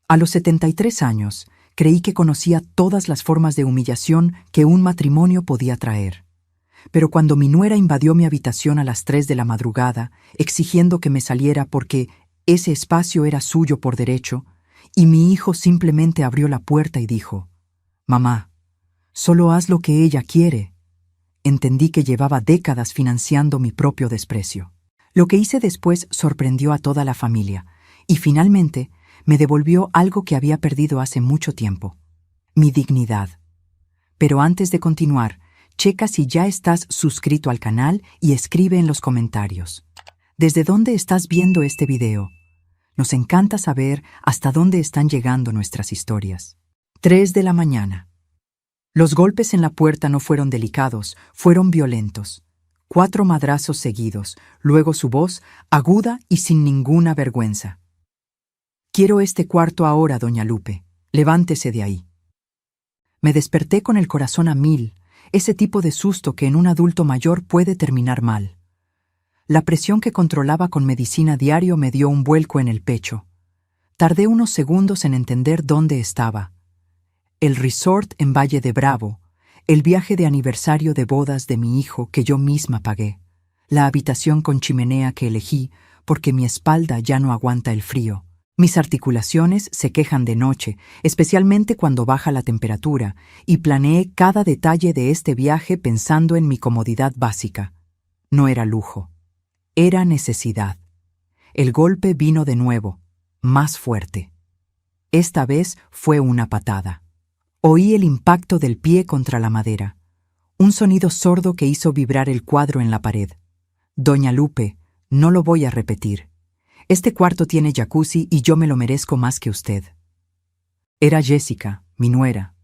A los 73 años, creí que conocía todas las formas de humillación que un matrimonio podía traer. Pero cuando mi nuera invadió mi habitación a las 3 de la madrugada, exigiendo que me saliera porque ese espacio era suyo por derecho, y mi hijo simplemente abrió la puerta y dijo: «Mamá, solo haz lo que ella quiere», entendí que llevaba décadas financiando mi propio desprecio. Lo que hice después sorprendió a toda la familia, y finalmente me devolvió algo que había perdido hace mucho tiempo: mi dignidad. Pero antes de continuar, checa si ya estás suscrito al canal y escribe en los comentarios ¿desde dónde estás viendo este video? Nos encanta saber hasta dónde están llegando nuestras historias. 3 de la mañana. Los golpes en la puerta no fueron delicados, fueron violentos. 4 madrazos seguidos, luego su voz, aguda y sin ninguna vergüenza: «Quiero este cuarto ahora, doña Lupe. Levántese de ahí». Me desperté con el corazón a 1000, ese tipo de susto que en un adulto mayor puede terminar mal. La presión que controlaba con medicina diario me dio un vuelco en el pecho. Tardé unos segundos en entender dónde estaba. El resort en Valle de Bravo, el viaje de aniversario de bodas de mi hijo que yo misma pagué, la habitación con chimenea que elegí porque mi espalda ya no aguanta el frío. Mis articulaciones se quejan de noche, especialmente cuando baja la temperatura, y planeé cada detalle de este viaje pensando en mi comodidad básica. No era lujo, era necesidad. El golpe vino de nuevo, más fuerte. Esta vez fue una patada. Oí el impacto del pie contra la madera, un sonido sordo que hizo vibrar el cuadro en la pared. «Doña Lupe, no lo voy a repetir. Este cuarto tiene jacuzzi y yo me lo merezco más que usted». Era Jessica, mi nuera,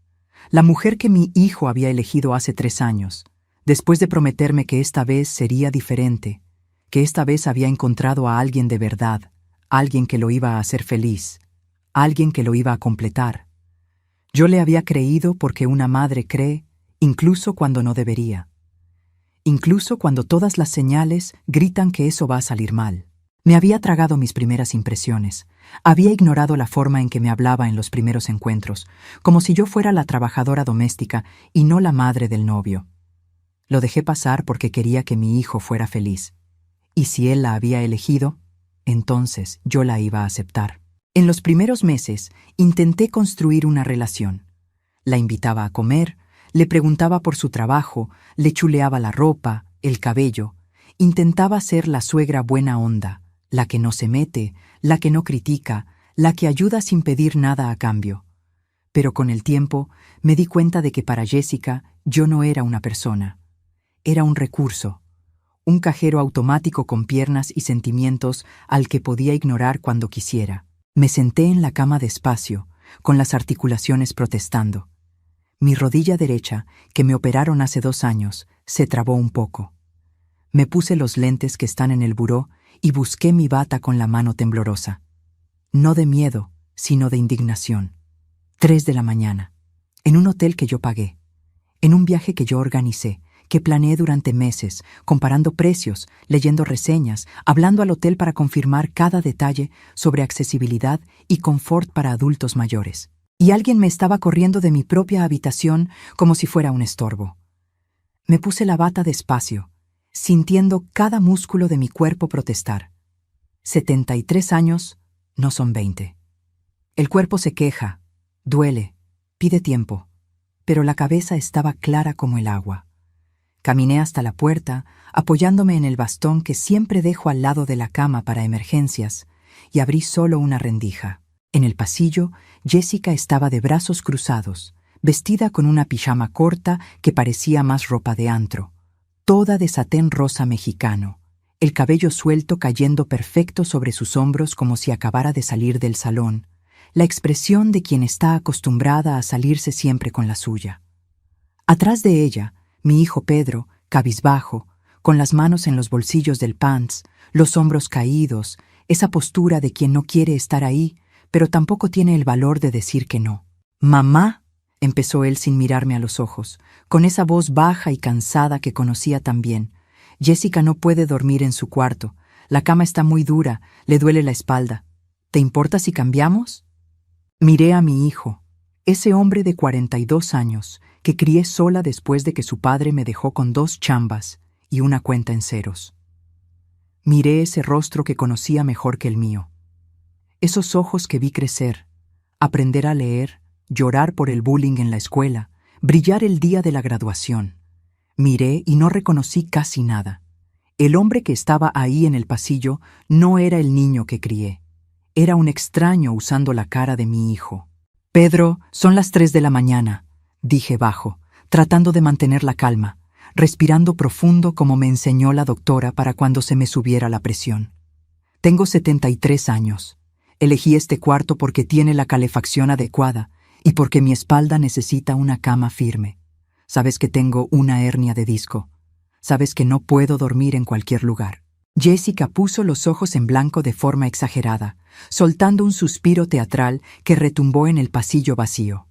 la mujer que mi hijo había elegido hace 3 años, después de prometerme que esta vez sería diferente, que esta vez había encontrado a alguien de verdad, alguien que lo iba a hacer feliz, alguien que lo iba a completar. Yo le había creído porque una madre cree, incluso cuando no debería. Incluso cuando todas las señales gritan que eso va a salir mal. Me había tragado mis primeras impresiones. Había ignorado la forma en que me hablaba en los primeros encuentros, como si yo fuera la trabajadora doméstica y no la madre del novio. Lo dejé pasar porque quería que mi hijo fuera feliz. Y si él la había elegido, entonces yo la iba a aceptar. En los primeros meses intenté construir una relación. La invitaba a comer, le preguntaba por su trabajo, le chuleaba la ropa, el cabello. Intentaba ser la suegra buena onda, la que no se mete, la que no critica, la que ayuda sin pedir nada a cambio. Pero con el tiempo me di cuenta de que para Jessica yo no era una persona. Era un recurso, un cajero automático con piernas y sentimientos al que podía ignorar cuando quisiera. Me senté en la cama despacio, con las articulaciones protestando. Mi rodilla derecha, que me operaron hace 2 años, se trabó un poco. Me puse los lentes que están en el buró y busqué mi bata con la mano temblorosa. No de miedo, sino de indignación. 3 de la mañana, en un hotel que yo pagué, en un viaje que yo organicé, que planeé durante meses, comparando precios, leyendo reseñas, hablando al hotel para confirmar cada detalle sobre accesibilidad y confort para adultos mayores. Y alguien me estaba corriendo de mi propia habitación como si fuera un estorbo. Me puse la bata despacio, sintiendo cada músculo de mi cuerpo protestar. 73 años no son 20. El cuerpo se queja, duele, pide tiempo, pero la cabeza estaba clara como el agua. Caminé hasta la puerta, apoyándome en el bastón que siempre dejo al lado de la cama para emergencias, y abrí solo una rendija. En el pasillo, Jessica estaba de brazos cruzados, vestida con una pijama corta que parecía más ropa de antro, toda de satén rosa mexicano, el cabello suelto cayendo perfecto sobre sus hombros como si acabara de salir del salón, la expresión de quien está acostumbrada a salirse siempre con la suya. Atrás de ella, mi hijo Pedro, cabizbajo, con las manos en los bolsillos del pants, los hombros caídos, esa postura de quien no quiere estar ahí, pero tampoco tiene el valor de decir que no. «Mamá», empezó él sin mirarme a los ojos, con esa voz baja y cansada que conocía tan bien. «Jessica no puede dormir en su cuarto. La cama está muy dura, le duele la espalda. ¿Te importa si cambiamos?» Miré a mi hijo, ese hombre de 42 años que crié sola después de que su padre me dejó con 2 chambas y una cuenta en ceros. Miré ese rostro que conocía mejor que el mío, esos ojos que vi crecer, aprender a leer, llorar por el bullying en la escuela, brillar el día de la graduación. Miré y no reconocí casi nada. El hombre que estaba ahí en el pasillo no era el niño que crié. Era un extraño usando la cara de mi hijo. «Pedro, son las 3 de la mañana», dije bajo, tratando de mantener la calma, respirando profundo como me enseñó la doctora para cuando se me subiera la presión. «Tengo 73 años. Elegí este cuarto porque tiene la calefacción adecuada y porque mi espalda necesita una cama firme. Sabes que tengo una hernia de disco. Sabes que no puedo dormir en cualquier lugar». Jessica puso los ojos en blanco de forma exagerada, soltando un suspiro teatral que retumbó en el pasillo vacío.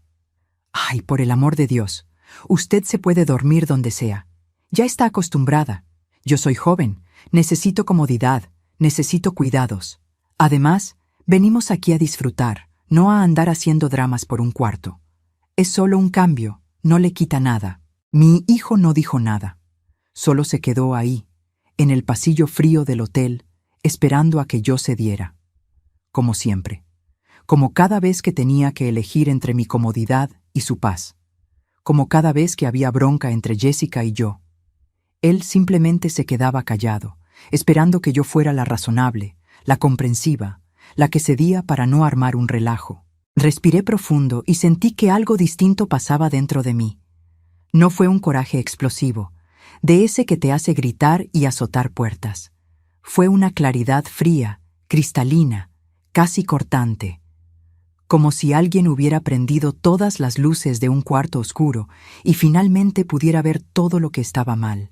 «Ay, por el amor de Dios, usted se puede dormir donde sea. Ya está acostumbrada. Yo soy joven, necesito comodidad, necesito cuidados. Además, venimos aquí a disfrutar, no a andar haciendo dramas por un cuarto. Es solo un cambio, no le quita nada». Mi hijo no dijo nada. Solo se quedó ahí, en el pasillo frío del hotel, esperando a que yo cediera. Como siempre. Como cada vez que tenía que elegir entre mi comodidad y su paz. Como cada vez que había bronca entre Jessica y yo. Él simplemente se quedaba callado, esperando que yo fuera la razonable, la comprensiva, la que cedía para no armar un relajo. Respiré profundo y sentí que algo distinto pasaba dentro de mí. No fue un coraje explosivo, de ese que te hace gritar y azotar puertas. Fue una claridad fría, cristalina, casi cortante. Como si alguien hubiera prendido todas las luces de un cuarto oscuro y finalmente pudiera ver todo lo que estaba mal.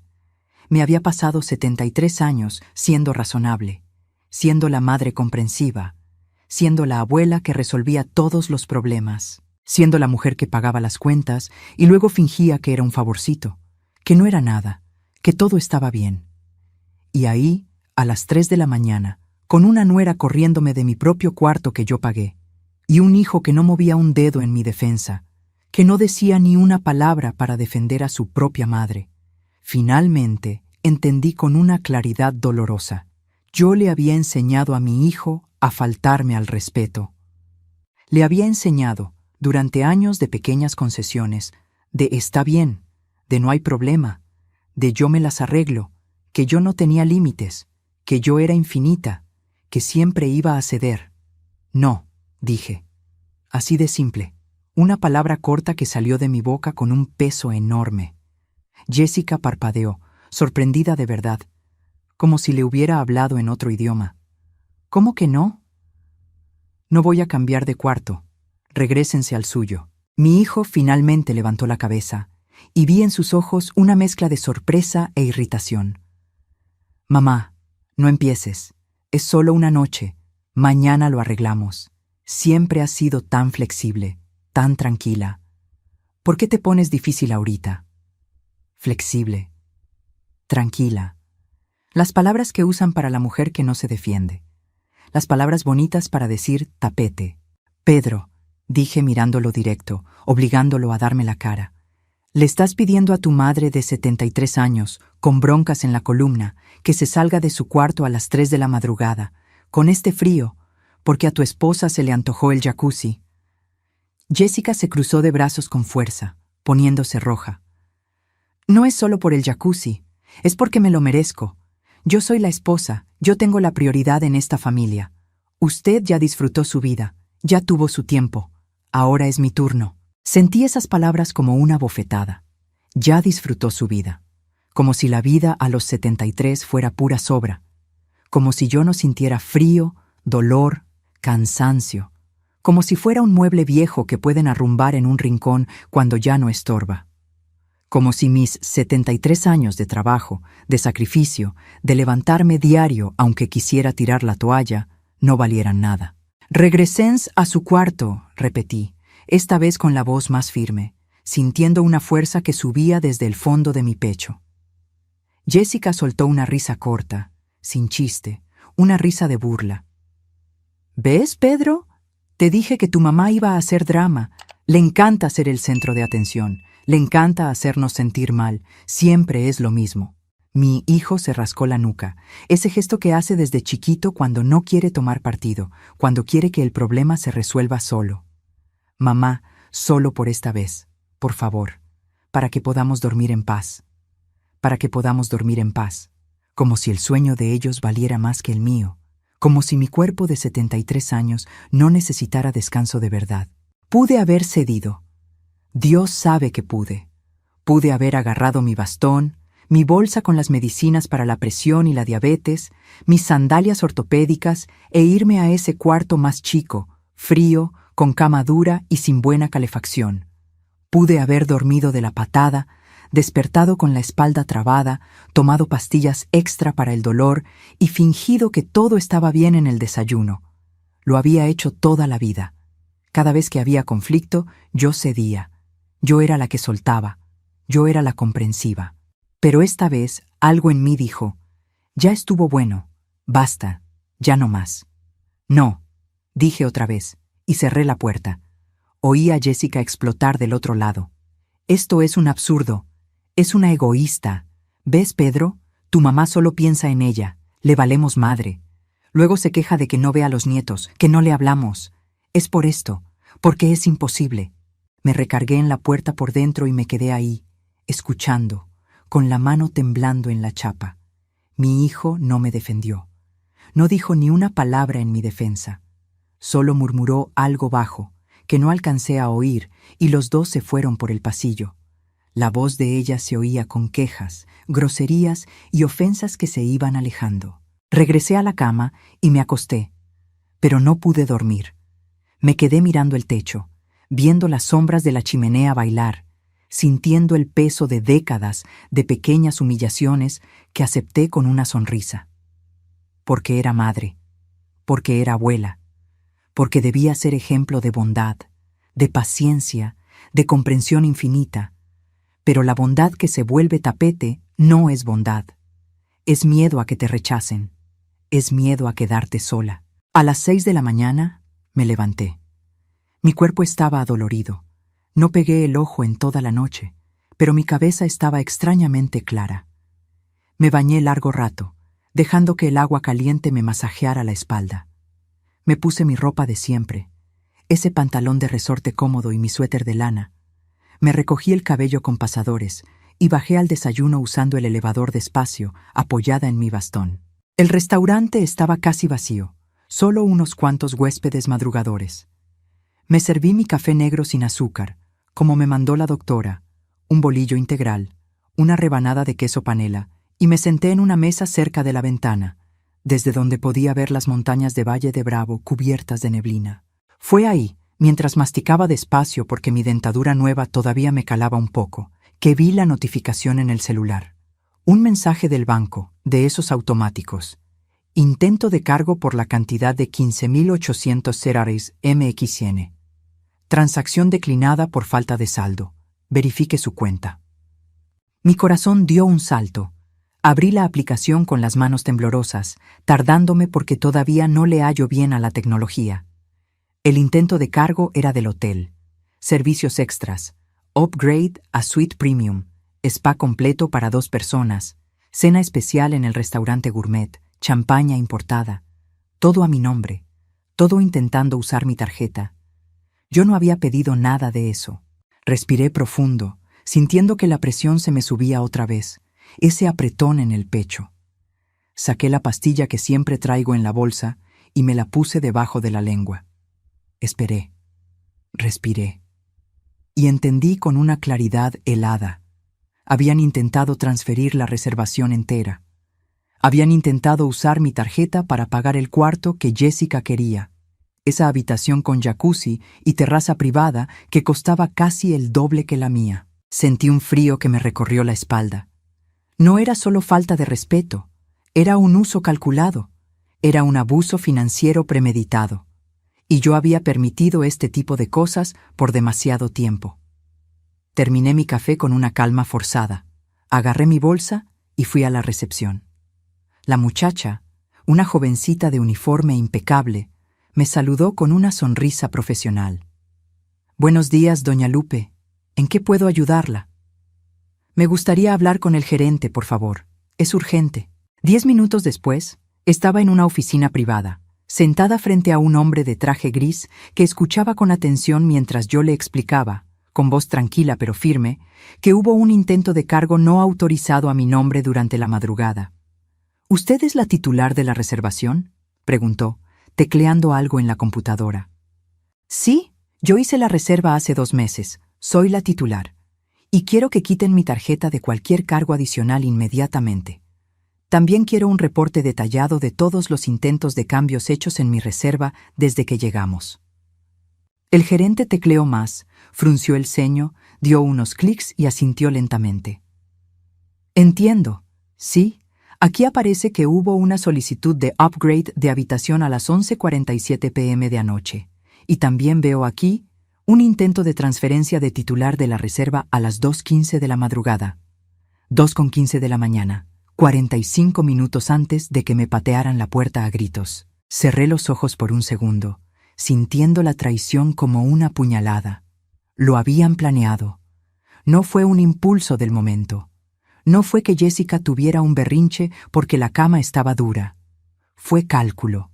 Me había pasado 73 años siendo razonable, siendo la madre comprensiva, siendo la abuela que resolvía todos los problemas, siendo la mujer que pagaba las cuentas y luego fingía que era un favorcito, que no era nada, que todo estaba bien. Y ahí, a las 3 de la mañana, con una nuera corriéndome de mi propio cuarto que yo pagué, y un hijo que no movía un dedo en mi defensa, que no decía ni una palabra para defender a su propia madre, finalmente entendí con una claridad dolorosa. Yo le había enseñado a mi hijo a faltarme al respeto. Le había enseñado, durante años de pequeñas concesiones, de está bien, de no hay problema, de yo me las arreglo, que yo no tenía límites, que yo era infinita, que siempre iba a ceder. «No», dije. Así de simple. Una palabra corta que salió de mi boca con un peso enorme. Jessica parpadeó, sorprendida de verdad, como si le hubiera hablado en otro idioma. «¿Cómo que no?» «No voy a cambiar de cuarto. Regrésense al suyo». Mi hijo finalmente levantó la cabeza, y vi en sus ojos una mezcla de sorpresa e irritación. «Mamá, no empieces. Es solo una noche. Mañana lo arreglamos. Siempre has sido tan flexible, tan tranquila. ¿Por qué te pones difícil ahorita?» Flexible. Tranquila. Las palabras que usan para la mujer que no se defiende. Las palabras bonitas para decir tapete. «Pedro», dije mirándolo directo, obligándolo a darme la cara. «Le estás pidiendo a tu madre de 73 años, con broncas en la columna, que se salga de su cuarto a las 3 de la madrugada, con este frío, porque a tu esposa se le antojó el jacuzzi». Jessica se cruzó de brazos con fuerza, poniéndose roja. «No es solo por el jacuzzi, es porque me lo merezco. Yo soy la esposa, yo tengo la prioridad en esta familia. Usted ya disfrutó su vida, ya tuvo su tiempo. Ahora es mi turno». Sentí esas palabras como una bofetada. Ya disfrutó su vida. Como si la vida a los 73 fuera pura sobra. Como si yo no sintiera frío, dolor, cansancio. Como si fuera un mueble viejo que pueden arrumbar en un rincón cuando ya no estorba. Como si mis 73 años de trabajo, de sacrificio, de levantarme diario aunque quisiera tirar la toalla, no valieran nada. «Regresens a su cuarto», repetí, esta vez con la voz más firme, sintiendo una fuerza que subía desde el fondo de mi pecho. Jessica soltó una risa corta, sin chiste, una risa de burla. «¿Ves, Pedro? Te dije que tu mamá iba a hacer drama. Le encanta ser el centro de atención. Le encanta hacernos sentir mal. Siempre es lo mismo. Mi hijo se rascó la nuca, ese gesto que hace desde chiquito cuando no quiere tomar partido, cuando quiere que el problema se resuelva solo. Mamá, solo por esta vez, por favor, para que podamos dormir en paz. Para que podamos dormir en paz, como si el sueño de ellos valiera más que el mío, como si mi cuerpo de 73 años no necesitara descanso de verdad. Pude haber cedido. Dios sabe que pude. Pude haber agarrado mi bastón, mi bolsa con las medicinas para la presión y la diabetes, mis sandalias ortopédicas e irme a ese cuarto más chico, frío, con cama dura y sin buena calefacción. Pude haber dormido de la patada, despertado con la espalda trabada, tomado pastillas extra para el dolor y fingido que todo estaba bien en el desayuno. Lo había hecho toda la vida. Cada vez que había conflicto, yo cedía. Yo era la que soltaba. Yo era la comprensiva. Pero esta vez algo en mí dijo, ya estuvo bueno, basta, ya no más. No, dije otra vez, y cerré la puerta. Oí a Jessica explotar del otro lado. Esto es un absurdo, es una egoísta. ¿Ves, Pedro? Tu mamá solo piensa en ella, le valemos madre. Luego se queja de que no ve a los nietos, que no le hablamos. Es por esto, porque es imposible. Me recargué en la puerta por dentro y me quedé ahí, escuchando, con la mano temblando en la chapa. Mi hijo no me defendió. No dijo ni una palabra en mi defensa. Solo murmuró algo bajo, que no alcancé a oír, y los dos se fueron por el pasillo. La voz de ella se oía con quejas, groserías y ofensas que se iban alejando. Regresé a la cama y me acosté, pero no pude dormir. Me quedé mirando el techo, viendo las sombras de la chimenea bailar, sintiendo el peso de décadas de pequeñas humillaciones que acepté con una sonrisa. Porque era madre, porque era abuela, porque debía ser ejemplo de bondad, de paciencia, de comprensión infinita. Pero la bondad que se vuelve tapete no es bondad. Es miedo a que te rechacen, es miedo a quedarte sola. A las 6 de la mañana me levanté. Mi cuerpo estaba adolorido. No pegué el ojo en toda la noche, pero mi cabeza estaba extrañamente clara. Me bañé largo rato, dejando que el agua caliente me masajeara la espalda. Me puse mi ropa de siempre, ese pantalón de resorte cómodo y mi suéter de lana. Me recogí el cabello con pasadores y bajé al desayuno usando el elevador despacio, apoyada en mi bastón. El restaurante estaba casi vacío, solo unos cuantos huéspedes madrugadores. Me serví mi café negro sin azúcar, como me mandó la doctora, un bolillo integral, una rebanada de queso panela, y me senté en una mesa cerca de la ventana, desde donde podía ver las montañas de Valle de Bravo cubiertas de neblina. Fue ahí, mientras masticaba despacio porque mi dentadura nueva todavía me calaba un poco, que vi la notificación en el celular. Un mensaje del banco, de esos automáticos. Intento de cargo por la cantidad de 15.800 cerares MXN. Transacción declinada por falta de saldo. Verifique su cuenta. Mi corazón dio un salto. Abrí la aplicación con las manos temblorosas, tardándome porque todavía no le hallo bien a la tecnología. El intento de cargo era del hotel. Servicios extras. Upgrade a Suite Premium. Spa completo para 2 personas. Cena especial en el restaurante gourmet. Champaña importada. Todo a mi nombre. Todo intentando usar mi tarjeta. Yo no había pedido nada de eso. Respiré profundo, sintiendo que la presión se me subía otra vez, ese apretón en el pecho. Saqué la pastilla que siempre traigo en la bolsa y me la puse debajo de la lengua. Esperé. Respiré. Y entendí con una claridad helada. Habían intentado transferir la reservación entera. Habían intentado usar mi tarjeta para pagar el cuarto que Jessica quería. Esa habitación con jacuzzi y terraza privada que costaba casi el doble que la mía. Sentí un frío que me recorrió la espalda. No era solo falta de respeto, era un uso calculado, era un abuso financiero premeditado. Y yo había permitido este tipo de cosas por demasiado tiempo. Terminé mi café con una calma forzada. Agarré mi bolsa y fui a la recepción. La muchacha, una jovencita de uniforme impecable, Me saludó con una sonrisa profesional. Buenos días, doña Lupe. ¿En qué puedo ayudarla? Me gustaría hablar con el gerente, por favor. Es urgente. 10 minutos después, estaba en una oficina privada, sentada frente a un hombre de traje gris que escuchaba con atención mientras yo le explicaba, con voz tranquila pero firme, que hubo un intento de cargo no autorizado a mi nombre durante la madrugada. ¿Usted es la titular de la reservación?, preguntó, tecleando algo en la computadora. Sí, yo hice la reserva hace 2 meses. Soy la titular. Y quiero que quiten mi tarjeta de cualquier cargo adicional inmediatamente. También quiero un reporte detallado de todos los intentos de cambios hechos en mi reserva desde que llegamos. El gerente tecleó más, frunció el ceño, dio unos clics y asintió lentamente. Entiendo. Sí, aquí aparece que hubo una solicitud de upgrade de habitación a las 11:47 p.m. de anoche. Y también veo aquí un intento de transferencia de titular de la reserva a las 2:15 de la madrugada. 2:15 de la mañana, 45 minutos antes de que me patearan la puerta a gritos. Cerré los ojos por un segundo, sintiendo la traición como una puñalada. Lo habían planeado. No fue un impulso del momento. No fue que Jessica tuviera un berrinche porque la cama estaba dura. Fue cálculo.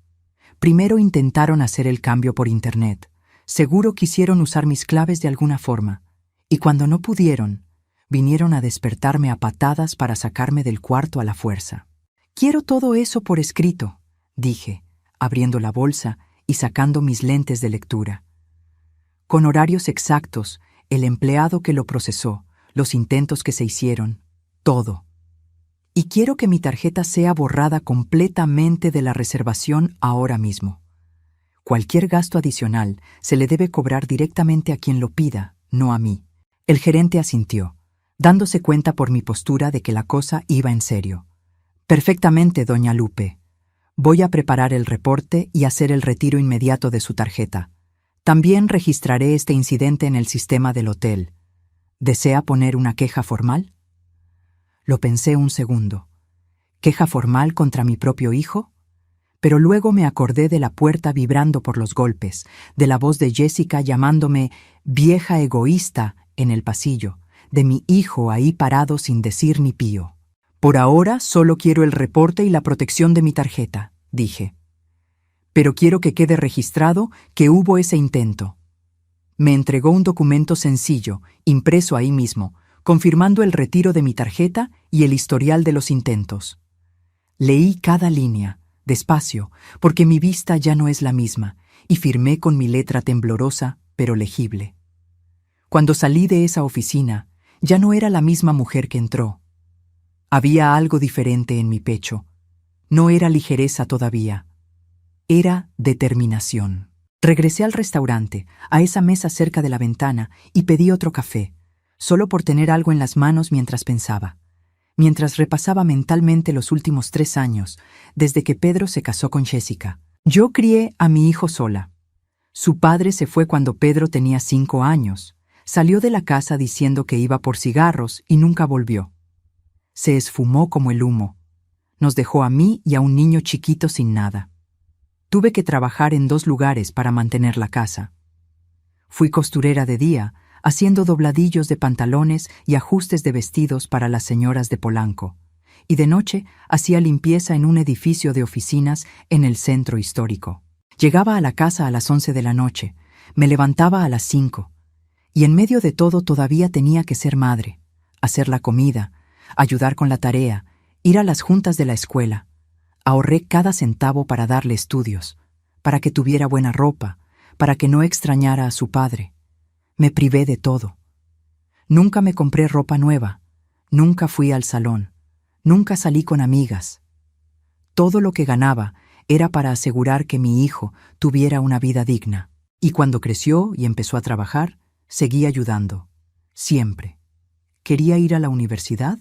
Primero intentaron hacer el cambio por internet. Seguro quisieron usar mis claves de alguna forma. Y cuando no pudieron, vinieron a despertarme a patadas para sacarme del cuarto a la fuerza. Quiero todo eso por escrito, dije, abriendo la bolsa y sacando mis lentes de lectura. Con horarios exactos, el empleado que lo procesó, los intentos que se hicieron, todo. Y quiero que mi tarjeta sea borrada completamente de la reservación ahora mismo. Cualquier gasto adicional se le debe cobrar directamente a quien lo pida, no a mí. El gerente asintió, dándose cuenta por mi postura de que la cosa iba en serio. Perfectamente, doña Lupe. Voy a preparar el reporte y hacer el retiro inmediato de su tarjeta. También registraré este incidente en el sistema del hotel. ¿Desea poner una queja formal? Lo pensé un segundo. ¿Queja formal contra mi propio hijo? Pero luego me acordé de la puerta vibrando por los golpes, de la voz de Jessica llamándome vieja egoísta en el pasillo, de mi hijo ahí parado sin decir ni pío. Por ahora solo quiero el reporte y la protección de mi tarjeta, dije. Pero quiero que quede registrado que hubo ese intento. Me entregó un documento sencillo, impreso ahí mismo, confirmando el retiro de mi tarjeta y el historial de los intentos. Leí cada línea, despacio, porque mi vista ya no es la misma, y firmé con mi letra temblorosa, pero legible. Cuando salí de esa oficina, ya no era la misma mujer que entró. Había algo diferente en mi pecho. No era ligereza todavía. Era determinación. Regresé al restaurante, a esa mesa cerca de la ventana, y pedí otro café, solo por tener algo en las manos mientras pensaba. Mientras repasaba mentalmente los últimos 3 años, desde que Pedro se casó con Jessica. Yo crié a mi hijo sola. Su padre se fue cuando Pedro tenía 5 años. Salió de la casa diciendo que iba por cigarros y nunca volvió. Se esfumó como el humo. Nos dejó a mí y a un niño chiquito sin nada. Tuve que trabajar en 2 lugares para mantener la casa. Fui costurera de día, haciendo dobladillos de pantalones y ajustes de vestidos para las señoras de Polanco, y de noche hacía limpieza en un edificio de oficinas en el centro histórico. Llegaba a la casa a las 11 de la noche, me levantaba a las 5, y en medio de todo todavía tenía que ser madre, hacer la comida, ayudar con la tarea, ir a las juntas de la escuela. Ahorré cada centavo para darle estudios, para que tuviera buena ropa, para que no extrañara a su padre. Me privé de todo. Nunca me compré ropa nueva, nunca fui al salón, nunca salí con amigas. Todo lo que ganaba era para asegurar que mi hijo tuviera una vida digna. Y cuando creció y empezó a trabajar, seguí ayudando. Siempre. ¿Quería ir a la universidad?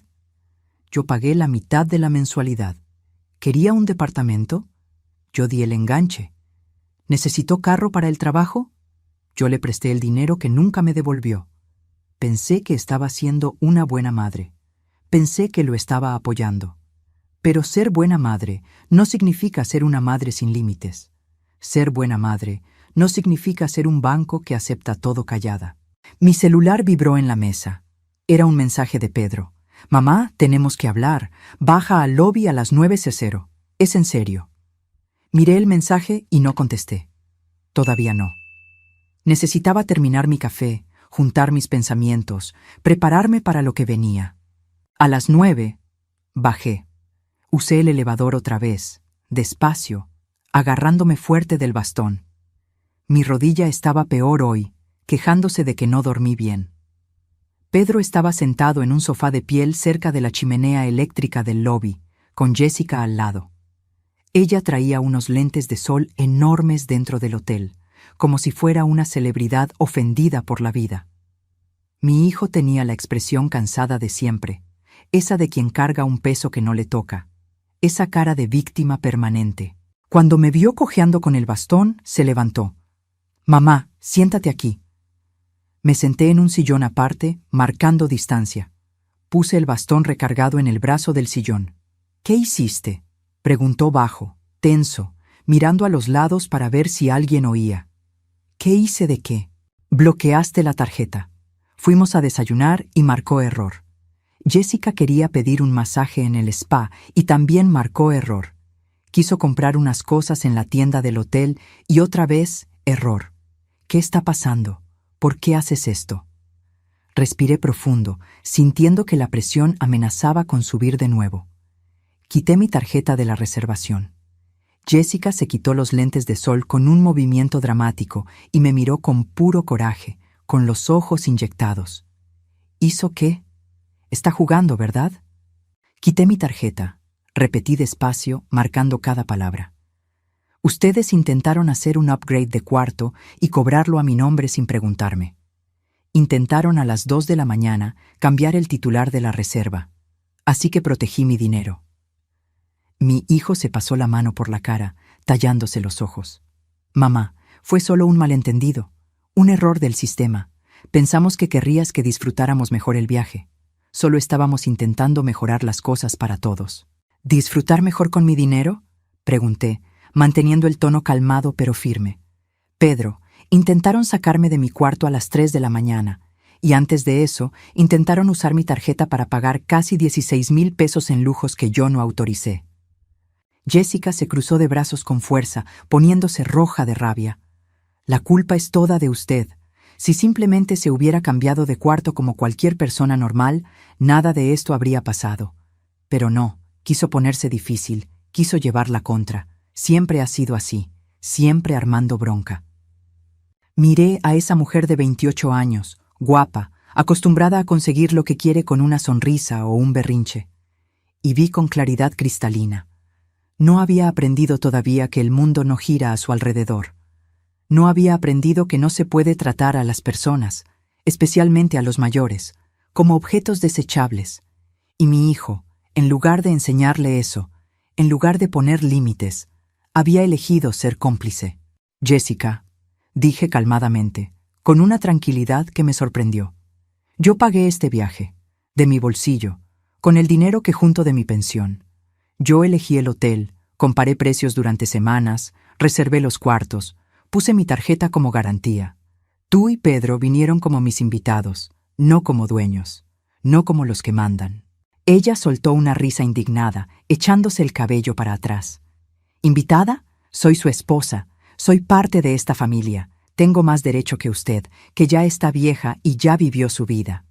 Yo pagué la mitad de la mensualidad. ¿Quería un departamento? Yo di el enganche. ¿Necesitó carro para el trabajo? Yo le presté el dinero que nunca me devolvió. Pensé que estaba siendo una buena madre. Pensé que lo estaba apoyando. Pero ser buena madre no significa ser una madre sin límites. Ser buena madre no significa ser un banco que acepta todo callada. Mi celular vibró en la mesa. Era un mensaje de Pedro. Mamá, tenemos que hablar. Baja al lobby a las 9:00. Es en serio. Miré el mensaje y no contesté. Todavía no. Necesitaba terminar mi café, juntar mis pensamientos, prepararme para lo que venía. A las 9, bajé. Usé el elevador otra vez, despacio, agarrándome fuerte del bastón. Mi rodilla estaba peor hoy, quejándose de que no dormí bien. Pedro estaba sentado en un sofá de piel cerca de la chimenea eléctrica del lobby, con Jessica al lado. Ella traía unos lentes de sol enormes dentro del hotel, como si fuera una celebridad ofendida por la vida. Mi hijo tenía la expresión cansada de siempre, esa de quien carga un peso que no le toca, esa cara de víctima permanente. Cuando me vio cojeando con el bastón, se levantó. «Mamá, siéntate aquí». Me senté en un sillón aparte, marcando distancia. Puse el bastón recargado en el brazo del sillón. «¿Qué hiciste?», preguntó bajo, tenso, mirando a los lados para ver si alguien oía. «¿Qué hice de qué?». «Bloqueaste la tarjeta. Fuimos a desayunar y marcó error. Jessica quería pedir un masaje en el spa y también marcó error. Quiso comprar unas cosas en la tienda del hotel y otra vez, error. ¿Qué está pasando? ¿Por qué haces esto?». Respiré profundo, sintiendo que la presión amenazaba con subir de nuevo. Quité mi tarjeta de la reservación. Jessica se quitó los lentes de sol con un movimiento dramático y me miró con puro coraje, con los ojos inyectados. ¿Hizo qué? Está jugando, ¿verdad? Quité mi tarjeta. Repetí despacio, marcando cada palabra. Ustedes intentaron hacer un upgrade de cuarto y cobrarlo a mi nombre sin preguntarme. Intentaron a las 2 de la mañana cambiar el titular de la reserva, así que protegí mi dinero. Mi hijo se pasó la mano por la cara, tallándose los ojos. «Mamá, fue solo un malentendido, un error del sistema. Pensamos que querrías que disfrutáramos mejor el viaje. Solo estábamos intentando mejorar las cosas para todos». «¿Disfrutar mejor con mi dinero?», pregunté, manteniendo el tono calmado pero firme. «Pedro, intentaron sacarme de mi cuarto a las 3 de la mañana, y antes de eso intentaron usar mi tarjeta para pagar casi 16,000 pesos en lujos que yo no autoricé». Jessica se cruzó de brazos con fuerza, poniéndose roja de rabia. «La culpa es toda de usted. Si simplemente se hubiera cambiado de cuarto como cualquier persona normal, nada de esto habría pasado. Pero no, quiso ponerse difícil, quiso llevar la contra. Siempre ha sido así, siempre armando bronca». Miré a esa mujer de 28 años, guapa, acostumbrada a conseguir lo que quiere con una sonrisa o un berrinche. Y vi con claridad cristalina. No había aprendido todavía que el mundo no gira a su alrededor. No había aprendido que no se puede tratar a las personas, especialmente a los mayores, como objetos desechables. Y mi hijo, en lugar de enseñarle eso, en lugar de poner límites, había elegido ser cómplice. «Jessica», dije calmadamente, con una tranquilidad que me sorprendió. «Yo pagué este viaje, de mi bolsillo, con el dinero que junto de mi pensión. Yo elegí el hotel, comparé precios durante semanas, reservé los cuartos, puse mi tarjeta como garantía. Tú y Pedro vinieron como mis invitados, no como dueños, no como los que mandan». Ella soltó una risa indignada, echándose el cabello para atrás. «¿Invitada? Soy su esposa, soy parte de esta familia. Tengo más derecho que usted, que ya está vieja y ya vivió su vida».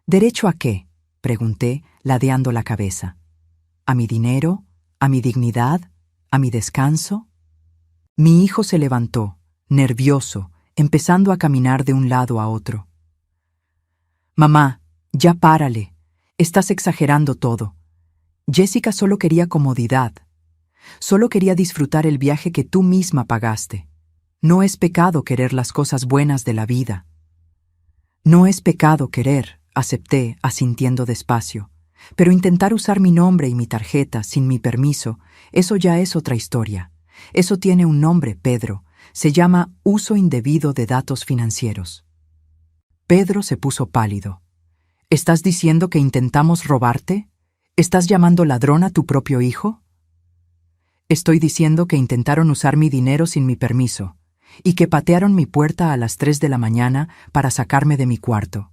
«¿Derecho a qué?», pregunté, ladeando la cabeza. «¿A mi dinero? ¿A mi dignidad? ¿A mi descanso?». Mi hijo se levantó, nervioso, empezando a caminar de un lado a otro. «Mamá, ya párale. Estás exagerando todo. Jessica solo quería comodidad. Solo quería disfrutar el viaje que tú misma pagaste. No es pecado querer las cosas buenas de la vida». «No es pecado querer», acepté, asintiendo despacio. «Pero intentar usar mi nombre y mi tarjeta sin mi permiso, eso ya es otra historia. Eso tiene un nombre, Pedro. Se llama uso indebido de datos financieros». Pedro se puso pálido. «¿Estás diciendo que intentamos robarte? ¿Estás llamando ladrón a tu propio hijo?». Estoy diciendo que intentaron usar mi dinero sin mi permiso, y que patearon mi puerta a las 3 de la mañana para sacarme de mi cuarto,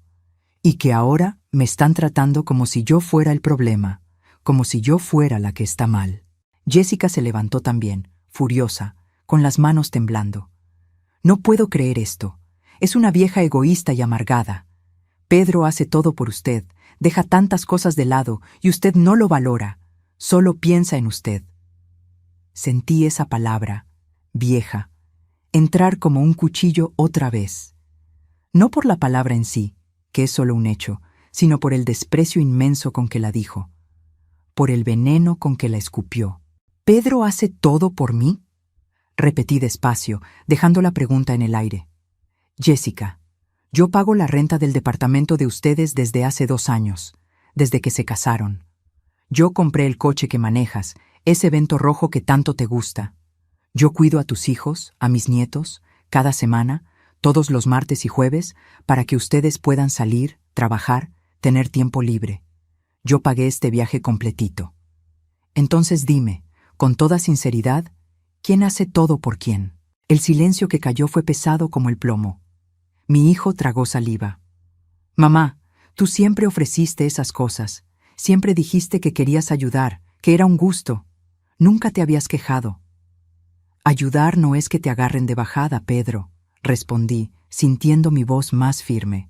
y que ahora me están tratando como si yo fuera el problema, como si yo fuera la que está mal. Jessica se levantó también, furiosa, con las manos temblando. No puedo creer esto. Es una vieja egoísta y amargada. Pedro hace todo por usted, deja tantas cosas de lado y usted no lo valora, solo piensa en usted. Sentí esa palabra, vieja, entrar como un cuchillo otra vez. No por la palabra en sí, que es solo un hecho, sino por el desprecio inmenso con que la dijo, por el veneno con que la escupió. ¿Pedro hace todo por mí? Repetí despacio, dejando la pregunta en el aire. Jessica, yo pago la renta del departamento de ustedes desde hace 2 años, desde que se casaron. Yo compré el coche que manejas, ese Vento rojo que tanto te gusta. Yo cuido a tus hijos, a mis nietos, cada semana, todos los martes y jueves, para que ustedes puedan salir, trabajar, tener tiempo libre. Yo pagué este viaje completito. Entonces dime, con toda sinceridad, ¿quién hace todo por quién? El silencio que cayó fue pesado como el plomo. Mi hijo tragó saliva. Mamá, tú siempre ofreciste esas cosas. Siempre dijiste que querías ayudar, que era un gusto. Nunca te habías quejado. Ayudar no es que te agarren de bajada, Pedro, respondí, sintiendo mi voz más firme.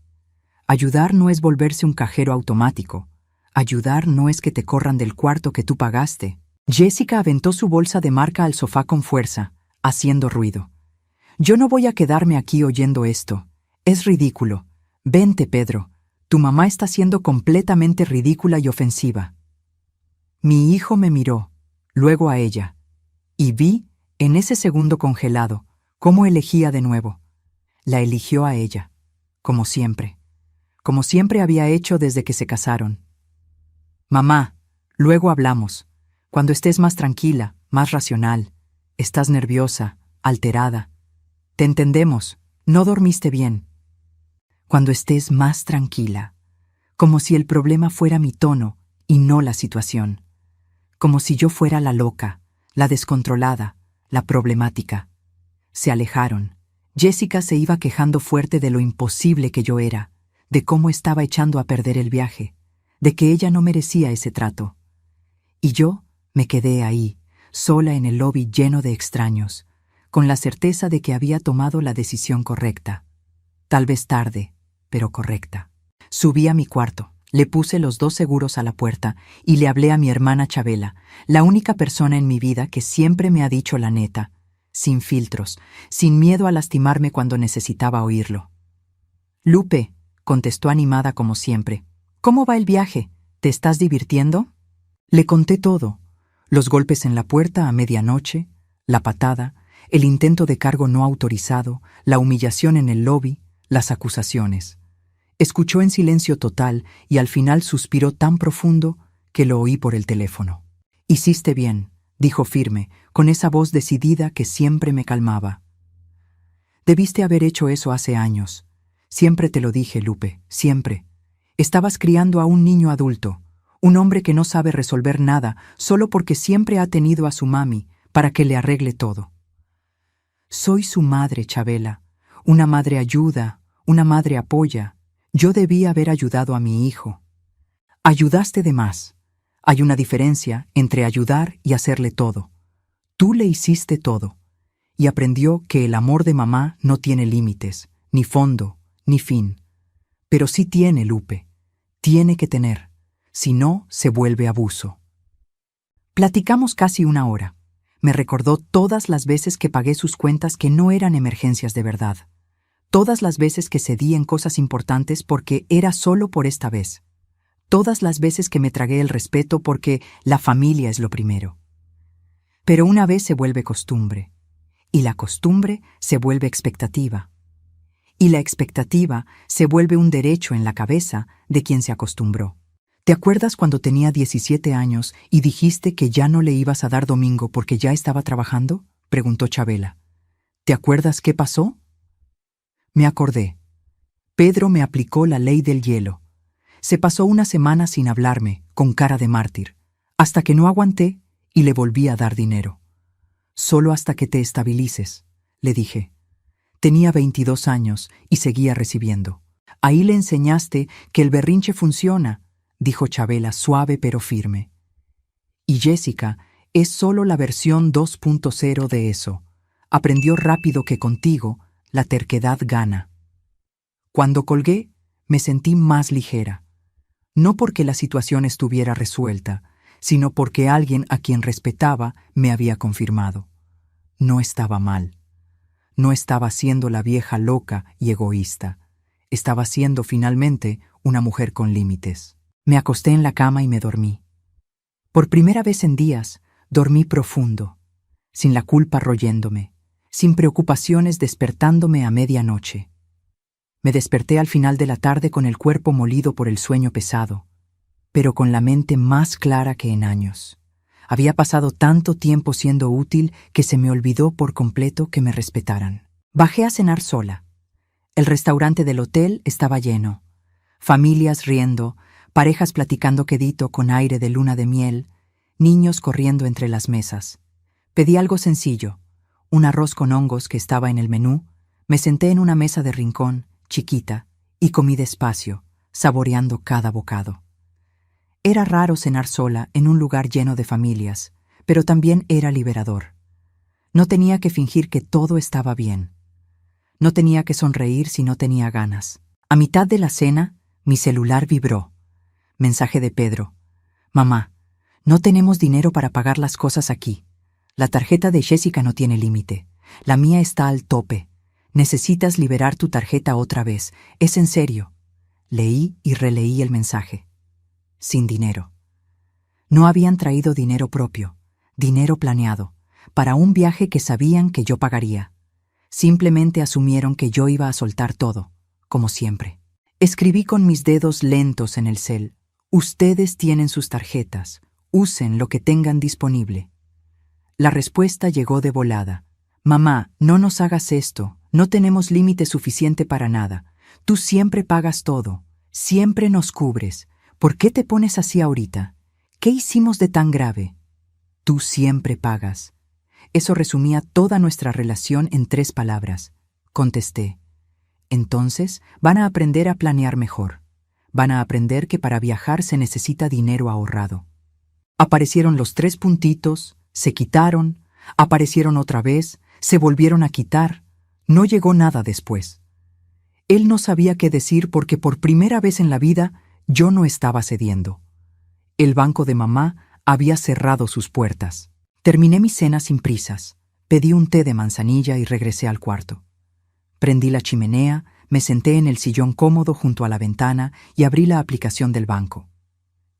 Ayudar no es volverse un cajero automático. Ayudar no es que te corran del cuarto que tú pagaste. Jessica aventó su bolsa de marca al sofá con fuerza, haciendo ruido. Yo no voy a quedarme aquí oyendo esto. Es ridículo. Vente, Pedro. Tu mamá está siendo completamente ridícula y ofensiva. Mi hijo me miró, luego a ella, y vi, en ese segundo congelado, cómo elegía de nuevo. La eligió a ella, como siempre había hecho desde que se casaron. Mamá, luego hablamos. Cuando estés más tranquila, más racional. Estás nerviosa, alterada. Te entendemos, no dormiste bien. Cuando estés más tranquila, como si el problema fuera mi tono y no la situación. Como si yo fuera la loca, la descontrolada, la problemática. Se alejaron. Jessica se iba quejando fuerte de lo imposible que yo era, de cómo estaba echando a perder el viaje, de que ella no merecía ese trato. Y yo me quedé ahí, sola en el lobby lleno de extraños, con la certeza de que había tomado la decisión correcta. Tal vez tarde, pero correcta. Subí a mi cuarto, le puse los 2 seguros a la puerta y le hablé a mi hermana Chabela, la única persona en mi vida que siempre me ha dicho la neta, sin filtros, sin miedo a lastimarme cuando necesitaba oírlo. Lupe, contestó animada como siempre. ¿Cómo va el viaje? ¿Te estás divirtiendo? Le conté todo. Los golpes en la puerta a medianoche, la patada, el intento de cargo no autorizado, la humillación en el lobby, las acusaciones. Escuchó en silencio total y al final suspiró tan profundo que lo oí por el teléfono. Hiciste bien, dijo firme, con esa voz decidida que siempre me calmaba. Debiste haber hecho eso hace años. Siempre te lo dije, Lupe, siempre. Estabas criando a un niño adulto, un hombre que no sabe resolver nada solo porque siempre ha tenido a su mami para que le arregle todo. Soy su madre, Chabela. Una madre ayuda, una madre apoya. Yo debí haber ayudado a mi hijo. Ayudaste de más. Hay una diferencia entre ayudar y hacerle todo. Tú le hiciste todo. Y aprendió que el amor de mamá no tiene límites, ni fondo, ni fin. Pero sí tiene, Lupe. Tiene que tener. Si no, se vuelve abuso. Platicamos casi 1 hora. Me recordó todas las veces que pagué sus cuentas que no eran emergencias de verdad. Todas las veces que cedí en cosas importantes porque era solo por esta vez. Todas las veces que me tragué el respeto porque la familia es lo primero. Pero una vez se vuelve costumbre. Y la costumbre se vuelve expectativa. Y la expectativa se vuelve un derecho en la cabeza de quien se acostumbró. ¿Te acuerdas cuando tenía 17 años y dijiste que ya no le ibas a dar domingo porque ya estaba trabajando? Preguntó Chabela. ¿Te acuerdas qué pasó? Me acordé. Pedro me aplicó la ley del hielo. Se pasó 1 semana sin hablarme, con cara de mártir, hasta que no aguanté y le volví a dar dinero. Solo hasta que te estabilices, le dije. Tenía 22 años y seguía recibiendo. Ahí le enseñaste que el berrinche funciona, dijo Chabela suave pero firme. Y Jessica es solo la versión 2.0 de eso. Aprendió rápido que contigo la terquedad gana. Cuando colgué, me sentí más ligera. No porque la situación estuviera resuelta, sino porque alguien a quien respetaba me había confirmado. No estaba mal. No estaba siendo la vieja loca y egoísta. Estaba siendo finalmente una mujer con límites. Me acosté en la cama y me dormí. Por primera vez en días, dormí profundo, sin la culpa royéndome, sin preocupaciones despertándome a medianoche. Me desperté al final de la tarde con el cuerpo molido por el sueño pesado, pero con la mente más clara que en años. Había pasado tanto tiempo siendo útil que se me olvidó por completo que me respetaran. Bajé a cenar sola. El restaurante del hotel estaba lleno. Familias riendo, parejas platicando quedito con aire de luna de miel, niños corriendo entre las mesas. Pedí algo sencillo, un arroz con hongos que estaba en el menú, me senté en una mesa de rincón, chiquita, y comí despacio, saboreando cada bocado. Era raro cenar sola en un lugar lleno de familias, pero también era liberador. No tenía que fingir que todo estaba bien. No tenía que sonreír si no tenía ganas. A mitad de la cena, mi celular vibró. Mensaje de Pedro. Mamá, no tenemos dinero para pagar las cosas aquí. La tarjeta de Jessica no tiene límite. La mía está al tope. Necesitas liberar tu tarjeta otra vez. Es en serio. Leí y releí el mensaje. Sin dinero. No habían traído dinero propio, dinero planeado, para un viaje que sabían que yo pagaría. Simplemente asumieron que yo iba a soltar todo, como siempre. Escribí con mis dedos lentos en el cel. Ustedes tienen sus tarjetas. Usen lo que tengan disponible. La respuesta llegó de volada. Mamá, no nos hagas esto. No tenemos límite suficiente para nada. Tú siempre pagas todo. Siempre nos cubres. ¿Por qué te pones así ahorita? ¿Qué hicimos de tan grave? Tú siempre pagas. Eso resumía toda nuestra relación en 3 palabras. Contesté. Entonces, van a aprender a planear mejor. Van a aprender que para viajar se necesita dinero ahorrado. Aparecieron los 3 puntitos, se quitaron, aparecieron otra vez, se volvieron a quitar. No llegó nada después. Él no sabía qué decir porque por primera vez en la vida yo no estaba cediendo. El banco de mamá había cerrado sus puertas. Terminé mi cena sin prisas. Pedí un té de manzanilla y regresé al cuarto. Prendí la chimenea, me senté en el sillón cómodo junto a la ventana y abrí la aplicación del banco.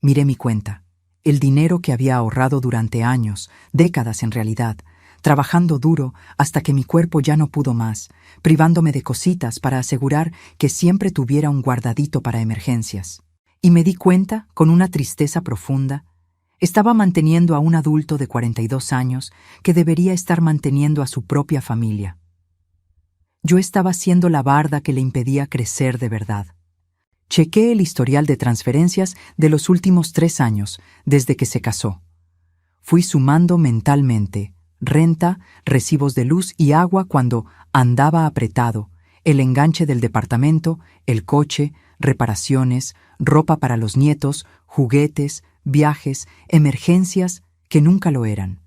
Miré mi cuenta, el dinero que había ahorrado durante años, décadas en realidad, trabajando duro hasta que mi cuerpo ya no pudo más, privándome de cositas para asegurar que siempre tuviera un guardadito para emergencias. Y me di cuenta, con una tristeza profunda, estaba manteniendo a un adulto de 42 años que debería estar manteniendo a su propia familia. Yo estaba siendo la barda que le impedía crecer de verdad. Chequé el historial de transferencias de los últimos 3 años, desde que se casó. Fui sumando mentalmente renta, recibos de luz y agua cuando andaba apretado, el enganche del departamento, el coche, reparaciones, ropa para los nietos, juguetes, viajes, emergencias que nunca lo eran.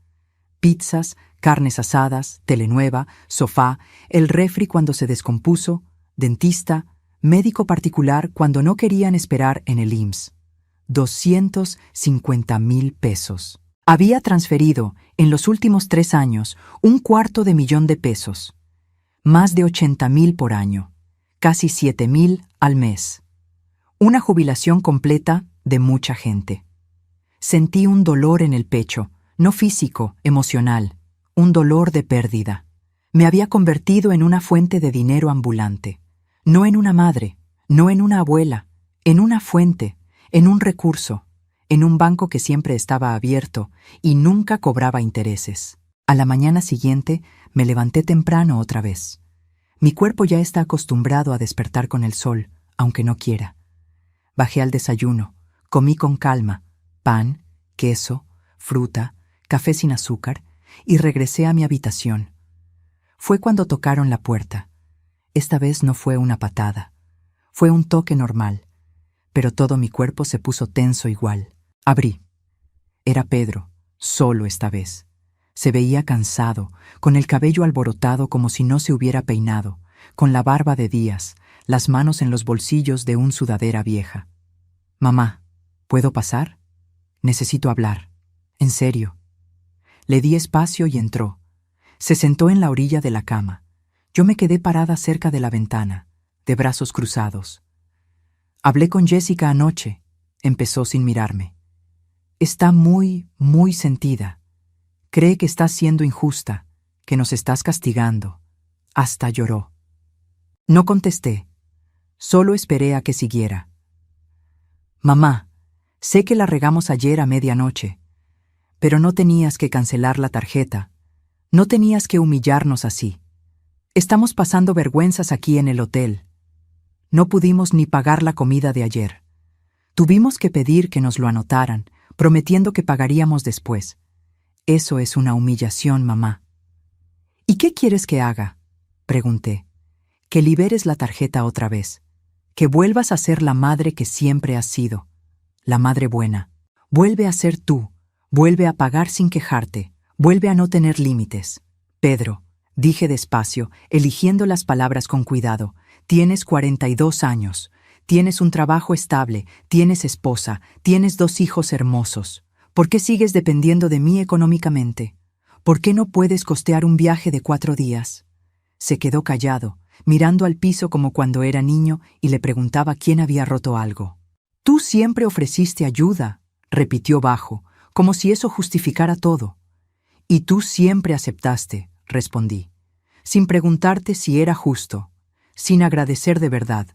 Pizzas, carnes asadas, telenueva, sofá, el refri cuando se descompuso, dentista, médico particular cuando no querían esperar en el IMSS. 250,000 pesos. Había transferido, en los últimos 3 años, $250,000. Más de 80,000 por año. Casi 7,000 al mes. Una jubilación completa de mucha gente. Sentí un dolor en el pecho, no físico, emocional, un dolor de pérdida. Me había convertido en una fuente de dinero ambulante. No en una madre, no en una abuela, en una fuente, en un recurso, en un banco que siempre estaba abierto y nunca cobraba intereses. A la mañana siguiente me levanté temprano otra vez. Mi cuerpo ya está acostumbrado a despertar con el sol, aunque no quiera. Bajé al desayuno, comí con calma, pan, queso, fruta, café sin azúcar, y regresé a mi habitación. Fue cuando tocaron la puerta. Esta vez no fue una patada. Fue un toque normal, pero todo mi cuerpo se puso tenso igual. Abrí. Era Pedro, solo esta vez. Se veía cansado, con el cabello alborotado como si no se hubiera peinado, con la barba de días, las manos en los bolsillos de una sudadera vieja. «Mamá, ¿puedo pasar? Necesito hablar. En serio». Le di espacio y entró. Se sentó en la orilla de la cama. Yo me quedé parada cerca de la ventana, de brazos cruzados. «Hablé con Jessica anoche», empezó sin mirarme. «Está muy sentida. Cree que estás siendo injusta, que nos estás castigando». Hasta lloró. No contesté. Solo esperé a que siguiera. «Mamá, sé que la regamos ayer a medianoche, pero no tenías que cancelar la tarjeta. No tenías que humillarnos así. Estamos pasando vergüenzas aquí en el hotel. No pudimos ni pagar la comida de ayer. Tuvimos que pedir que nos lo anotaran, prometiendo que pagaríamos después. Eso es una humillación, mamá». «¿Y qué quieres que haga?», pregunté. «Que liberes la tarjeta otra vez. Que vuelvas a ser la madre que siempre has sido. La madre buena. Vuelve a ser tú. Vuelve a pagar sin quejarte. Vuelve a no tener límites». «Pedro», dije despacio, eligiendo las palabras con cuidado, «tienes 42 años. Tienes un trabajo estable, tienes esposa, tienes 2 hijos hermosos. ¿Por qué sigues dependiendo de mí económicamente? ¿Por qué no puedes costear un viaje de 4 días? Se quedó callado, mirando al piso como cuando era niño y le preguntaba quién había roto algo. «Tú siempre ofreciste ayuda», repitió bajo, como si eso justificara todo. «Y tú siempre aceptaste», respondí, sin preguntarte si era justo, sin agradecer de verdad,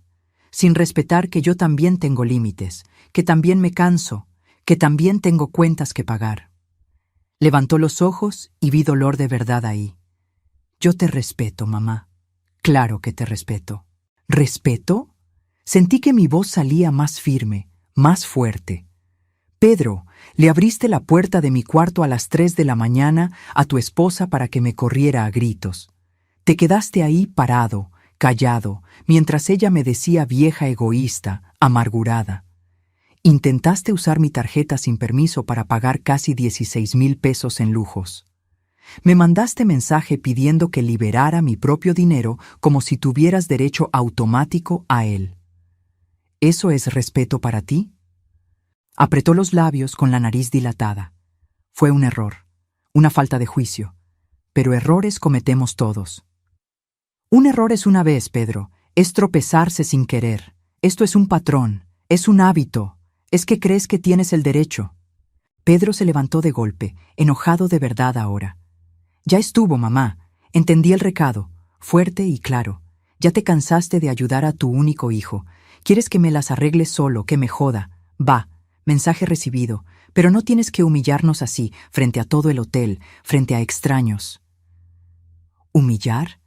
sin respetar que yo también tengo límites, que también me canso, que también tengo cuentas que pagar». Levantó los ojos y vi dolor de verdad ahí. «Yo te respeto, mamá. Claro que te respeto». «¿Respeto?». Sentí que mi voz salía más firme, más fuerte. «Pedro, le abriste la puerta de mi cuarto a las 3 de la mañana a tu esposa para que me corriera a gritos. Te quedaste ahí parado, callado, mientras ella me decía vieja egoísta, amargurada. Intentaste usar mi tarjeta sin permiso para pagar casi 16,000 pesos en lujos. Me mandaste mensaje pidiendo que liberara mi propio dinero como si tuvieras derecho automático a él. ¿Eso es respeto para ti?». Apretó los labios con la nariz dilatada. Fue un error, una falta de juicio, pero errores cometemos todos. Un error es una vez, Pedro, es tropezarse sin querer. Esto es un patrón, es un hábito, es que crees que tienes el derecho. Pedro se levantó de golpe, enojado de verdad ahora. «Ya estuvo, mamá. Entendí el recado, fuerte y claro. Ya te cansaste de ayudar a tu único hijo. Quieres que me las arregle solo, que me joda. Va, mensaje recibido, pero no tienes que humillarnos así, frente a todo el hotel, frente a extraños». «¿Humillar?»,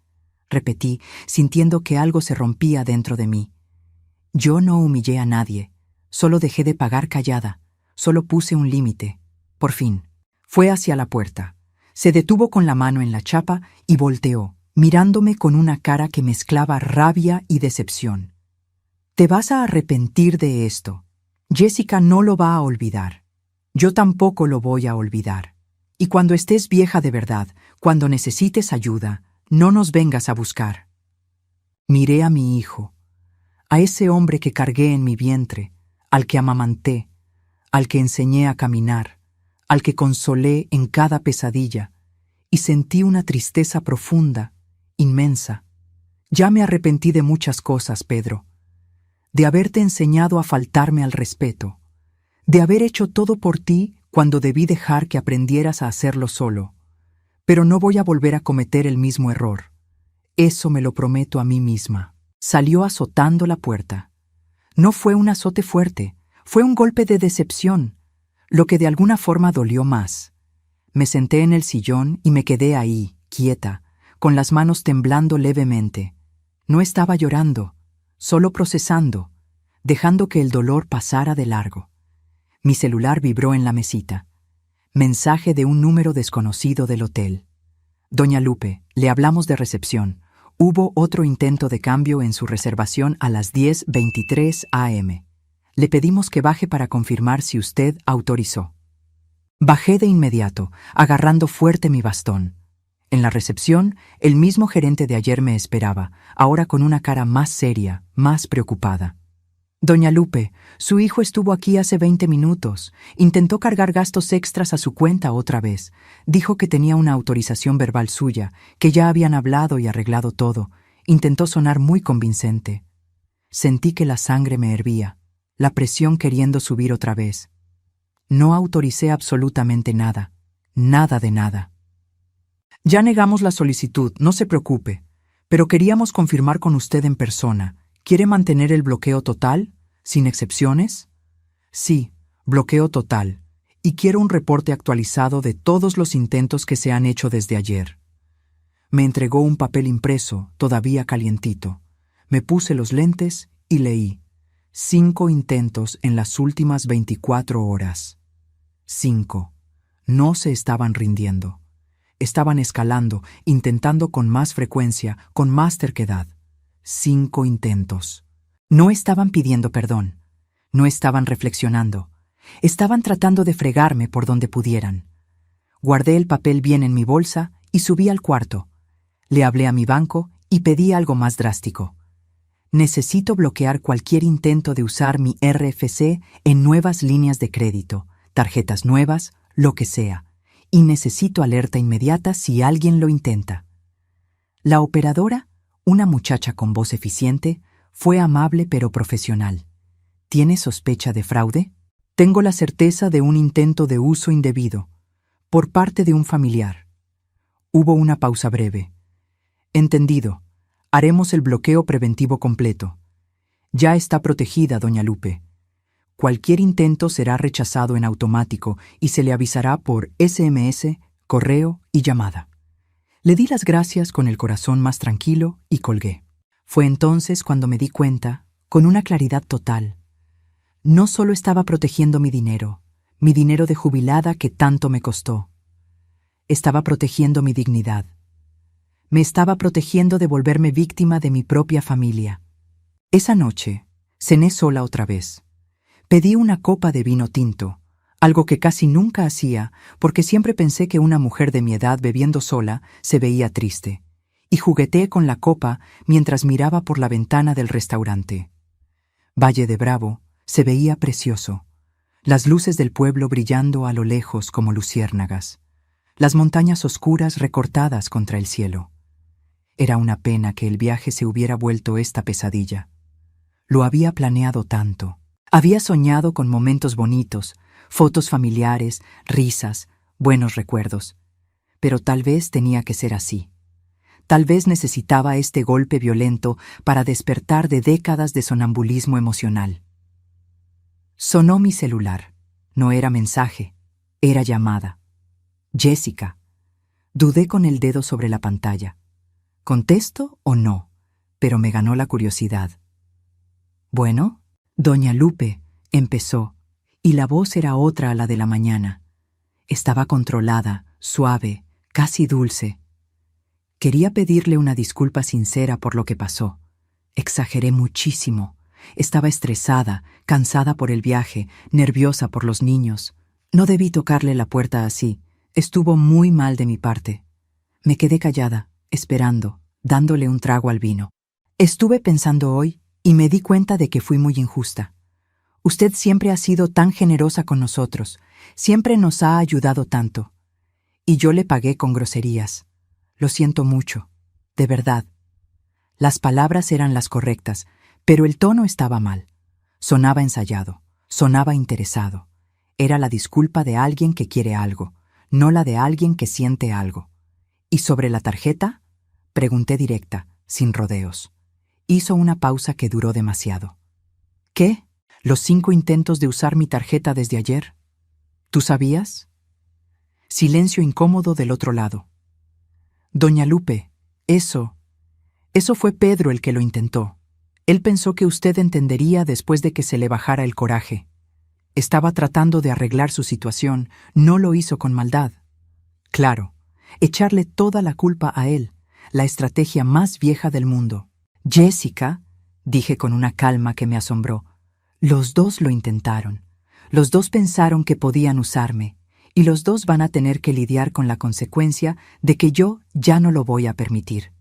repetí, sintiendo que algo se rompía dentro de mí. Yo no humillé a nadie, solo dejé de pagar callada, solo puse un límite. Por fin, fue hacia la puerta. Se detuvo con la mano en la chapa y volteó, mirándome con una cara que mezclaba rabia y decepción. «Te vas a arrepentir de esto. Jessica no lo va a olvidar. Yo tampoco lo voy a olvidar. Y cuando estés vieja de verdad, cuando necesites ayuda, no nos vengas a buscar». Miré a mi hijo, a ese hombre que cargué en mi vientre, al que amamanté, al que enseñé a caminar, al que consolé en cada pesadilla, y sentí una tristeza profunda, inmensa. Ya me arrepentí de muchas cosas, Pedro. De haberte enseñado a faltarme al respeto, de haber hecho todo por ti cuando debí dejar que aprendieras a hacerlo solo. Pero no voy a volver a cometer el mismo error. Eso me lo prometo a mí misma. Salió azotando la puerta. No fue un azote fuerte, fue un golpe de decepción, lo que de alguna forma dolió más. Me senté en el sillón y me quedé ahí, quieta, con las manos temblando levemente. No estaba llorando, solo procesando, dejando que el dolor pasara de largo. Mi celular vibró en la mesita. Mensaje de un número desconocido del hotel. Doña Lupe, le hablamos de recepción. Hubo otro intento de cambio en su reservación a las 10:23 am. Le pedimos que baje para confirmar si usted autorizó. Bajé de inmediato, agarrando fuerte mi bastón. En la recepción, el mismo gerente de ayer me esperaba, ahora con una cara más seria, más preocupada. Doña Lupe, su hijo estuvo aquí hace 20 minutos. Intentó cargar gastos extras a su cuenta otra vez. Dijo que tenía una autorización verbal suya, que ya habían hablado y arreglado todo. Intentó sonar muy convincente. Sentí que la sangre me hervía, la presión queriendo subir otra vez. No autoricé absolutamente nada, nada de nada. Ya negamos la solicitud, no se preocupe, pero queríamos confirmar con usted en persona. ¿Quiere mantener el bloqueo total, sin excepciones? Sí, bloqueo total, y quiero un reporte actualizado de todos los intentos que se han hecho desde ayer. Me entregó un papel impreso, todavía calientito. Me puse los lentes y leí. 5 intentos en las últimas 24 horas. 5. No se estaban rindiendo. Estaban escalando, intentando con más frecuencia, con más terquedad. 5 intentos. No estaban pidiendo perdón. No estaban reflexionando. Estaban tratando de fregarme por donde pudieran. Guardé el papel bien en mi bolsa y subí al cuarto. Le hablé a mi banco y pedí algo más drástico. Necesito bloquear cualquier intento de usar mi RFC en nuevas líneas de crédito, tarjetas nuevas, lo que sea. Y necesito alerta inmediata si alguien lo intenta. La operadora, una muchacha con voz eficiente, fue amable pero profesional. ¿Tiene sospecha de fraude? Tengo la certeza de un intento de uso indebido, por parte de un familiar. Hubo una pausa breve. Entendido. Haremos el bloqueo preventivo completo. Ya está protegida, doña Lupe. Cualquier intento será rechazado en automático y se le avisará por SMS, correo y llamada. Le di las gracias con el corazón más tranquilo y colgué. Fue entonces cuando me di cuenta, con una claridad total. No solo estaba protegiendo mi dinero de jubilada que tanto me costó. Estaba protegiendo mi dignidad. Me estaba protegiendo de volverme víctima de mi propia familia. Esa noche, cené sola otra vez. Pedí una copa de vino tinto, algo que casi nunca hacía porque siempre pensé que una mujer de mi edad bebiendo sola se veía triste, y jugueteé con la copa mientras miraba por la ventana del restaurante. Valle de Bravo se veía precioso, las luces del pueblo brillando a lo lejos como luciérnagas, las montañas oscuras recortadas contra el cielo. Era una pena que el viaje se hubiera vuelto esta pesadilla. Lo había planeado tanto. Había soñado con momentos bonitos, fotos familiares, risas, buenos recuerdos. Pero tal vez tenía que ser así. Tal vez necesitaba este golpe violento para despertar de décadas de sonambulismo emocional. Sonó mi celular. No era mensaje, era llamada. Jessica. Dudé con el dedo sobre la pantalla. ¿Contesto o no? Pero me ganó la curiosidad. Bueno, doña Lupe, empezó, y la voz era otra a la de la mañana. Estaba controlada, suave, casi dulce. Quería pedirle una disculpa sincera por lo que pasó. Exageré muchísimo. Estaba estresada, cansada por el viaje, nerviosa por los niños. No debí tocarle la puerta así. Estuvo muy mal de mi parte. Me quedé callada, esperando, dándole un trago al vino. Estuve pensando hoy y me di cuenta de que fui muy injusta. Usted siempre ha sido tan generosa con nosotros, siempre nos ha ayudado tanto. Y yo le pagué con groserías. Lo siento mucho, de verdad. Las palabras eran las correctas, pero el tono estaba mal. Sonaba ensayado, sonaba interesado. Era la disculpa de alguien que quiere algo, no la de alguien que siente algo. ¿Y sobre la tarjeta? Pregunté directa, sin rodeos. Hizo una pausa que duró demasiado. ¿Qué? ¿Los 5 intentos de usar mi tarjeta desde ayer? ¿Tú sabías? Silencio incómodo del otro lado. Doña Lupe, eso fue Pedro el que lo intentó. Él pensó que usted entendería después de que se le bajara el coraje. Estaba tratando de arreglar su situación, no lo hizo con maldad. Claro, echarle toda la culpa a él, la estrategia más vieja del mundo. Jessica, dije con una calma que me asombró, los dos lo intentaron. Los dos pensaron que podían usarme, y los dos van a tener que lidiar con la consecuencia de que yo ya no lo voy a permitir.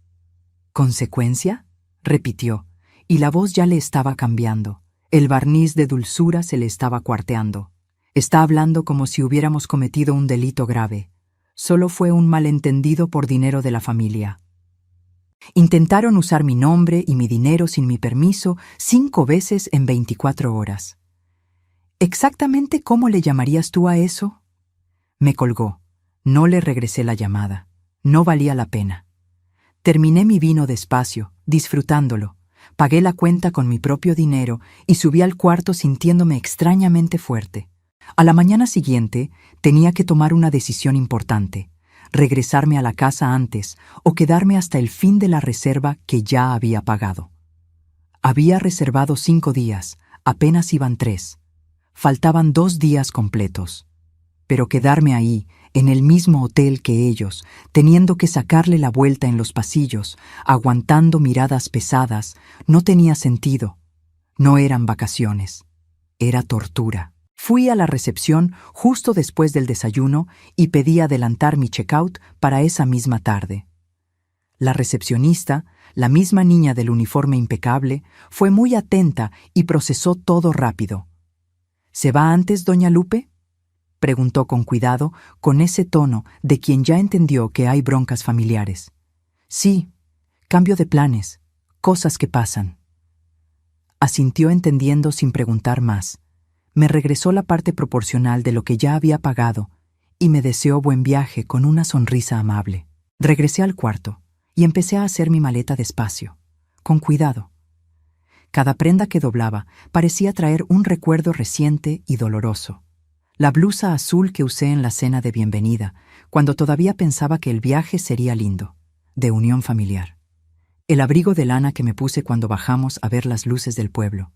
¿Consecuencia?, repitió, y la voz ya le estaba cambiando. El barniz de dulzura se le estaba cuarteando. Está hablando como si hubiéramos cometido un delito grave. Solo fue un malentendido por dinero de la familia. Intentaron usar mi nombre y mi dinero sin mi permiso 5 veces en 24 horas. ¿Exactamente cómo le llamarías tú a eso? Me colgó. No le regresé la llamada. No valía la pena. Terminé mi vino despacio, disfrutándolo. Pagué la cuenta con mi propio dinero y subí al cuarto sintiéndome extrañamente fuerte. A la mañana siguiente tenía que tomar una decisión importante: regresarme a la casa antes o quedarme hasta el fin de la reserva que ya había pagado. Había reservado 5 días, apenas iban 3. Faltaban 2 días completos. Pero quedarme ahí, en el mismo hotel que ellos, teniendo que sacarle la vuelta en los pasillos, aguantando miradas pesadas, no tenía sentido. No eran vacaciones. Era tortura. Fui a la recepción justo después del desayuno y pedí adelantar mi checkout para esa misma tarde. La recepcionista, la misma niña del uniforme impecable, fue muy atenta y procesó todo rápido. ¿Se va antes, doña Lupe?, preguntó con cuidado, con ese tono de quien ya entendió que hay broncas familiares. Sí, cambio de planes, cosas que pasan. Asintió entendiendo sin preguntar más. Me regresó la parte proporcional de lo que ya había pagado y me deseó buen viaje con una sonrisa amable. Regresé al cuarto y empecé a hacer mi maleta despacio, con cuidado. Cada prenda que doblaba parecía traer un recuerdo reciente y doloroso. La blusa azul que usé en la cena de bienvenida, cuando todavía pensaba que el viaje sería lindo, de unión familiar. El abrigo de lana que me puse cuando bajamos a ver las luces del pueblo.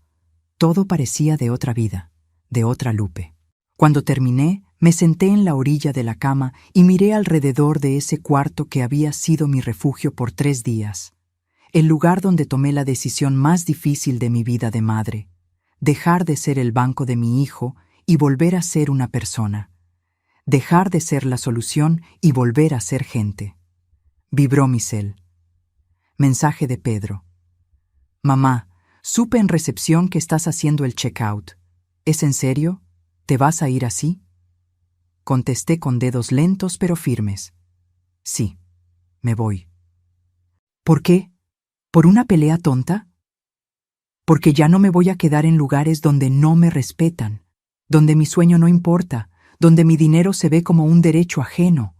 Todo parecía de otra vida, de otra Lupe. Cuando terminé, me senté en la orilla de la cama y miré alrededor de ese cuarto que había sido mi refugio por 3 días. El lugar donde tomé la decisión más difícil de mi vida de madre: dejar de ser el banco de mi hijo y volver a ser una persona. Dejar de ser la solución y volver a ser gente. Vibró mi cel. Mensaje de Pedro. Mamá, supe en recepción que estás haciendo el checkout. ¿Es en serio? ¿Te vas a ir así? Contesté con dedos lentos pero firmes. Sí, me voy. ¿Por qué? ¿Por una pelea tonta? Porque ya no me voy a quedar en lugares donde no me respetan, donde mi sueño no importa, donde mi dinero se ve como un derecho ajeno.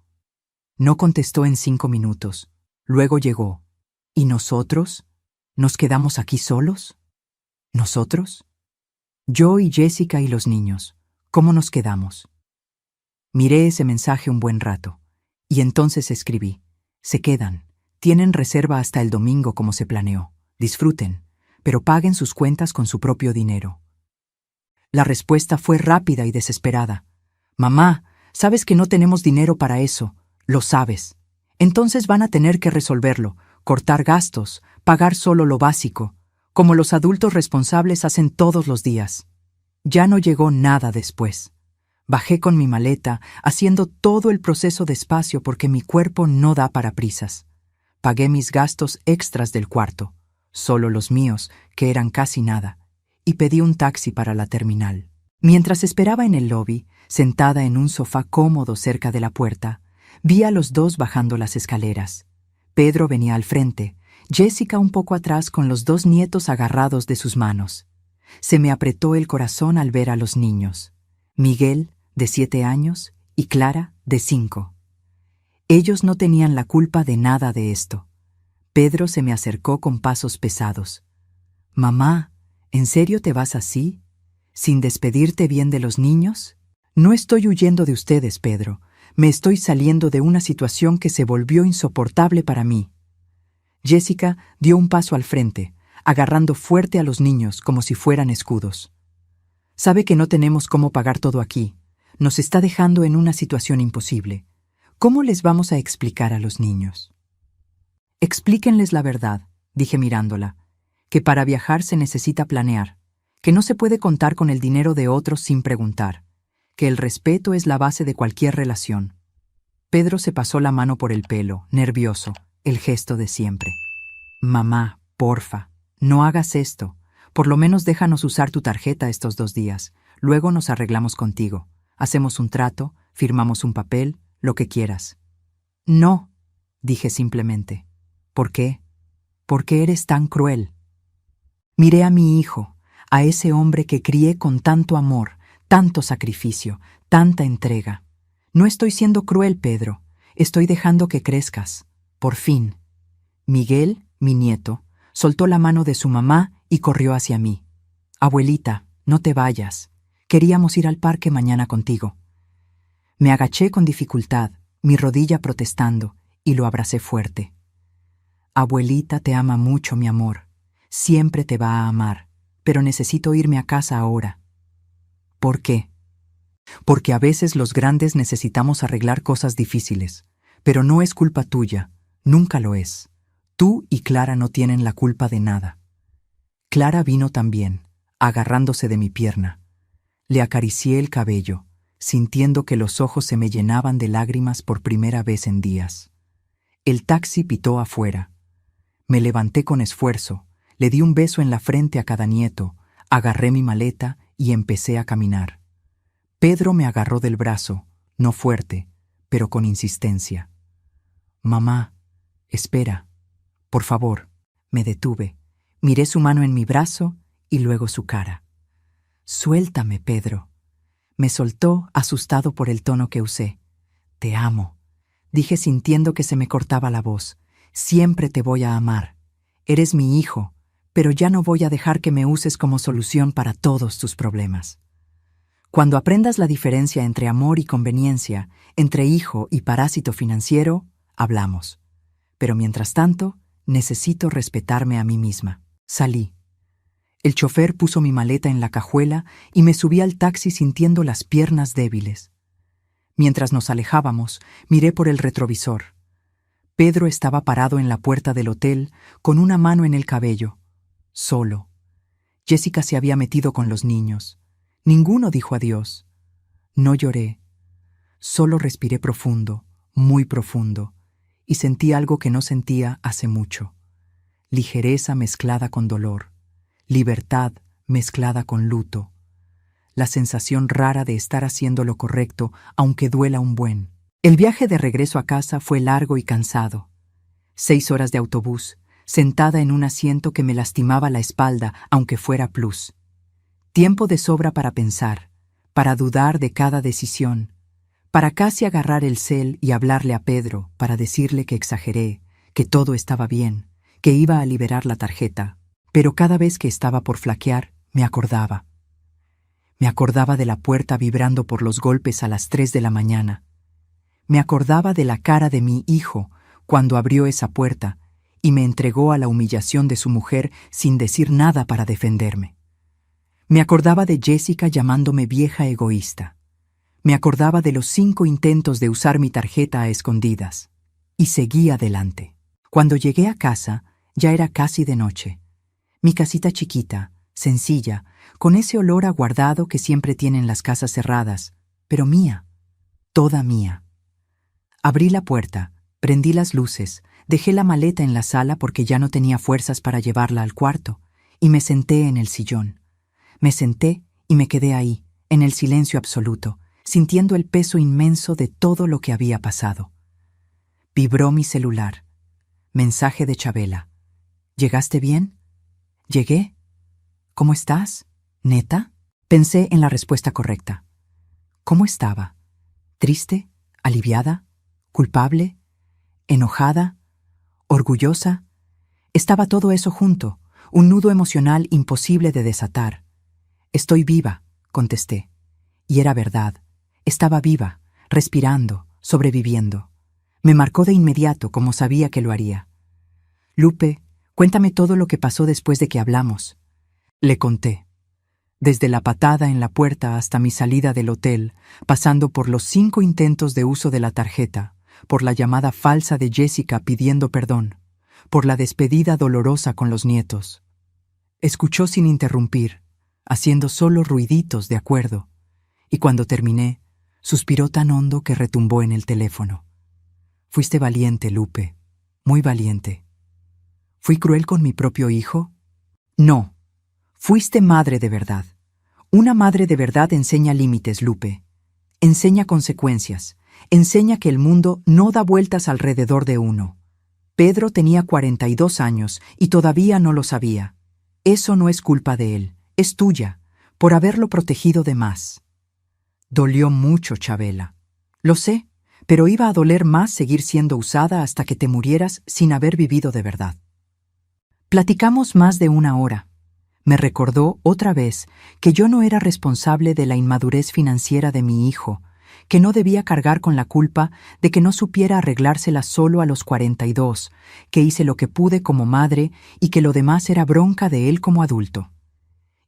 No contestó en 5 minutos. Luego llegó. ¿Y nosotros? ¿Nos quedamos aquí solos? ¿Nosotros? Yo y Jessica y los niños. ¿Cómo nos quedamos? Miré ese mensaje un buen rato, y entonces escribí: se quedan. Tienen reserva hasta el domingo como se planeó. Disfruten, pero paguen sus cuentas con su propio dinero. La respuesta fue rápida y desesperada. Mamá, sabes que no tenemos dinero para eso. Lo sabes. Entonces van a tener que resolverlo, cortar gastos, pagar solo lo básico, como los adultos responsables hacen todos los días. Ya no llegó nada después. Bajé con mi maleta, haciendo todo el proceso despacio porque mi cuerpo no da para prisas. Pagué mis gastos extras del cuarto, solo los míos, que eran casi nada, y pedí un taxi para la terminal. Mientras esperaba en el lobby, sentada en un sofá cómodo cerca de la puerta, vi a los dos bajando las escaleras. Pedro venía al frente, Jessica un poco atrás con los 2 nietos agarrados de sus manos. Se me apretó el corazón al ver a los niños. Miguel, de 7 años, y Clara, de 5. Ellos no tenían la culpa de nada de esto. Pedro se me acercó con pasos pesados. Mamá, ¿en serio te vas así? ¿Sin despedirte bien de los niños? No estoy huyendo de ustedes, Pedro. Me estoy saliendo de una situación que se volvió insoportable para mí. Jessica dio un paso al frente, agarrando fuerte a los niños como si fueran escudos. Sabe que no tenemos cómo pagar todo aquí. Nos está dejando en una situación imposible. ¿Cómo les vamos a explicar a los niños? Explíquenles la verdad, dije mirándola, que para viajar se necesita planear, que no se puede contar con el dinero de otros sin preguntar, que el respeto es la base de cualquier relación. Pedro se pasó la mano por el pelo, nervioso, el gesto de siempre. Mamá, porfa, no hagas esto. Por lo menos déjanos usar tu tarjeta estos 2 días. Luego nos arreglamos contigo. Hacemos un trato, firmamos un papel, lo que quieras. No, dije simplemente. ¿Por qué? ¿Por qué eres tan cruel? Miré a mi hijo, a ese hombre que crié con tanto amor, tanto sacrificio, tanta entrega. No estoy siendo cruel, Pedro. Estoy dejando que crezcas. Por fin. Miguel, mi nieto, soltó la mano de su mamá y corrió hacia mí. Abuelita, no te vayas. Queríamos ir al parque mañana contigo. Me agaché con dificultad, mi rodilla protestando, y lo abracé fuerte. Abuelita te ama mucho, mi amor. Siempre te va a amar, pero necesito irme a casa ahora. ¿Por qué? Porque a veces los grandes necesitamos arreglar cosas difíciles, pero no es culpa tuya, nunca lo es. Tú y Clara no tienen la culpa de nada. Clara vino también, agarrándose de mi pierna. Le acaricié el cabello, sintiendo que los ojos se me llenaban de lágrimas por primera vez en días. El taxi pitó afuera. Me levanté con esfuerzo, le di un beso en la frente a cada nieto, agarré mi maleta y empecé a caminar. Pedro me agarró del brazo, no fuerte, pero con insistencia. Mamá, espera, por favor. Me detuve, miré su mano en mi brazo y luego su cara. Suéltame, Pedro. Me soltó, asustado por el tono que usé. Te amo, dije sintiendo que se me cortaba la voz. Siempre te voy a amar. Eres mi hijo, pero ya no voy a dejar que me uses como solución para todos tus problemas. Cuando aprendas la diferencia entre amor y conveniencia, entre hijo y parásito financiero, hablamos. Pero mientras tanto, necesito respetarme a mí misma. Salí. El chofer puso mi maleta en la cajuela y me subí al taxi sintiendo las piernas débiles. Mientras nos alejábamos, miré por el retrovisor. Pedro estaba parado en la puerta del hotel, con una mano en el cabello, solo. Jessica se había metido con los niños. Ninguno dijo adiós. No lloré. Solo respiré profundo, muy profundo, y sentí algo que no sentía hace mucho. Ligereza mezclada con dolor, libertad mezclada con luto, la sensación rara de estar haciendo lo correcto aunque duela un buen. El viaje de regreso a casa fue largo y cansado. 6 horas de autobús, sentada en un asiento que me lastimaba la espalda aunque fuera plus. Tiempo de sobra para pensar, para dudar de cada decisión, para casi agarrar el cel y hablarle a Pedro para decirle que exageré, que todo estaba bien, que iba a liberar la tarjeta, pero cada vez que estaba por flaquear, me acordaba. Me acordaba de la puerta vibrando por los golpes a las 3 de la mañana. Me acordaba de la cara de mi hijo cuando abrió esa puerta y me entregó a la humillación de su mujer sin decir nada para defenderme. Me acordaba de Jessica llamándome vieja egoísta. Me acordaba de los 5 intentos de usar mi tarjeta a escondidas. Y seguí adelante. Cuando llegué a casa, ya era casi de noche. Mi casita chiquita, sencilla, con ese olor a guardado que siempre tienen las casas cerradas, pero mía, toda mía. Abrí la puerta, prendí las luces, dejé la maleta en la sala porque ya no tenía fuerzas para llevarla al cuarto, y me senté en el sillón. Me senté y me quedé ahí, en el silencio absoluto, sintiendo el peso inmenso de todo lo que había pasado. Vibró mi celular. Mensaje de Chabela. ¿Llegaste bien? ¿Llegué? ¿Cómo estás? ¿Neta? Pensé en la respuesta correcta. ¿Cómo estaba? ¿Triste? ¿Aliviada? ¿Culpable? ¿Enojada? ¿Orgullosa? Estaba todo eso junto, un nudo emocional imposible de desatar. Estoy viva, contesté. Y era verdad. Estaba viva, respirando, sobreviviendo. Me marcó de inmediato, como sabía que lo haría. Lupe, cuéntame todo lo que pasó después de que hablamos. Le conté. Desde la patada en la puerta hasta mi salida del hotel, pasando por los 5 intentos de uso de la tarjeta, por la llamada falsa de Jessica pidiendo perdón, por la despedida dolorosa con los nietos. Escuchó sin interrumpir, haciendo solo ruiditos de acuerdo, y cuando terminé, suspiró tan hondo que retumbó en el teléfono. Fuiste valiente, Lupe, muy valiente. ¿Fui cruel con mi propio hijo? No. Fuiste madre de verdad. Una madre de verdad enseña límites, Lupe. Enseña consecuencias. Enseña que el mundo no da vueltas alrededor de uno. Pedro tenía 42 años y todavía no lo sabía. Eso no es culpa de él, es tuya, por haberlo protegido de más. Dolió mucho, Chabela. Lo sé, pero iba a doler más seguir siendo usada hasta que te murieras sin haber vivido de verdad. Platicamos más de 1 hora. Me recordó otra vez que yo no era responsable de la inmadurez financiera de mi hijo, que no debía cargar con la culpa de que no supiera arreglársela solo a los 42, que hice lo que pude como madre y que lo demás era bronca de él como adulto.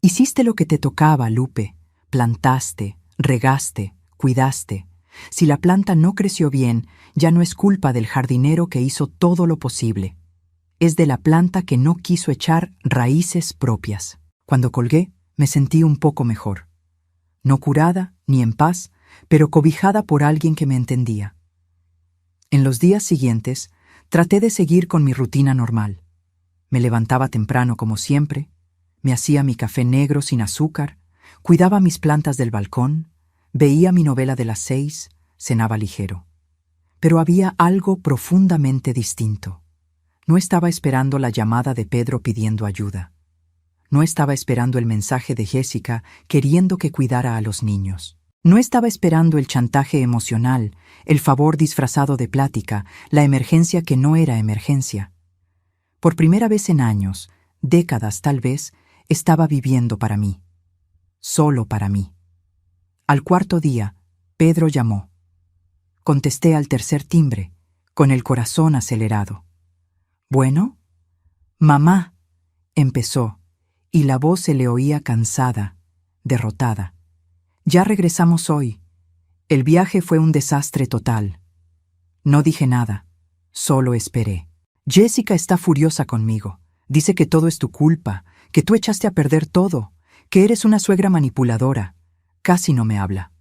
Hiciste lo que te tocaba, Lupe. Plantaste, regaste, cuidaste. Si la planta no creció bien, ya no es culpa del jardinero que hizo todo lo posible. Es de la planta que no quiso echar raíces propias. Cuando colgué, me sentí un poco mejor. No curada ni en paz, pero cobijada por alguien que me entendía. En los días siguientes, traté de seguir con mi rutina normal. Me levantaba temprano como siempre, me hacía mi café negro sin azúcar, cuidaba mis plantas del balcón, veía mi novela de las 6, cenaba ligero. Pero había algo profundamente distinto. No estaba esperando la llamada de Pedro pidiendo ayuda. No estaba esperando el mensaje de Jessica queriendo que cuidara a los niños. No estaba esperando el chantaje emocional, el favor disfrazado de plática, la emergencia que no era emergencia. Por primera vez en años, décadas tal vez, estaba viviendo para mí. Solo para mí. Al 4.º día, Pedro llamó. Contesté al 3er timbre, con el corazón acelerado. ¿Bueno? Mamá, empezó, y la voz se le oía cansada, derrotada. Ya regresamos hoy. El viaje fue un desastre total. No dije nada, solo esperé. Jessica está furiosa conmigo. Dice que todo es tu culpa, que tú echaste a perder todo, que eres una suegra manipuladora. Casi no me habla.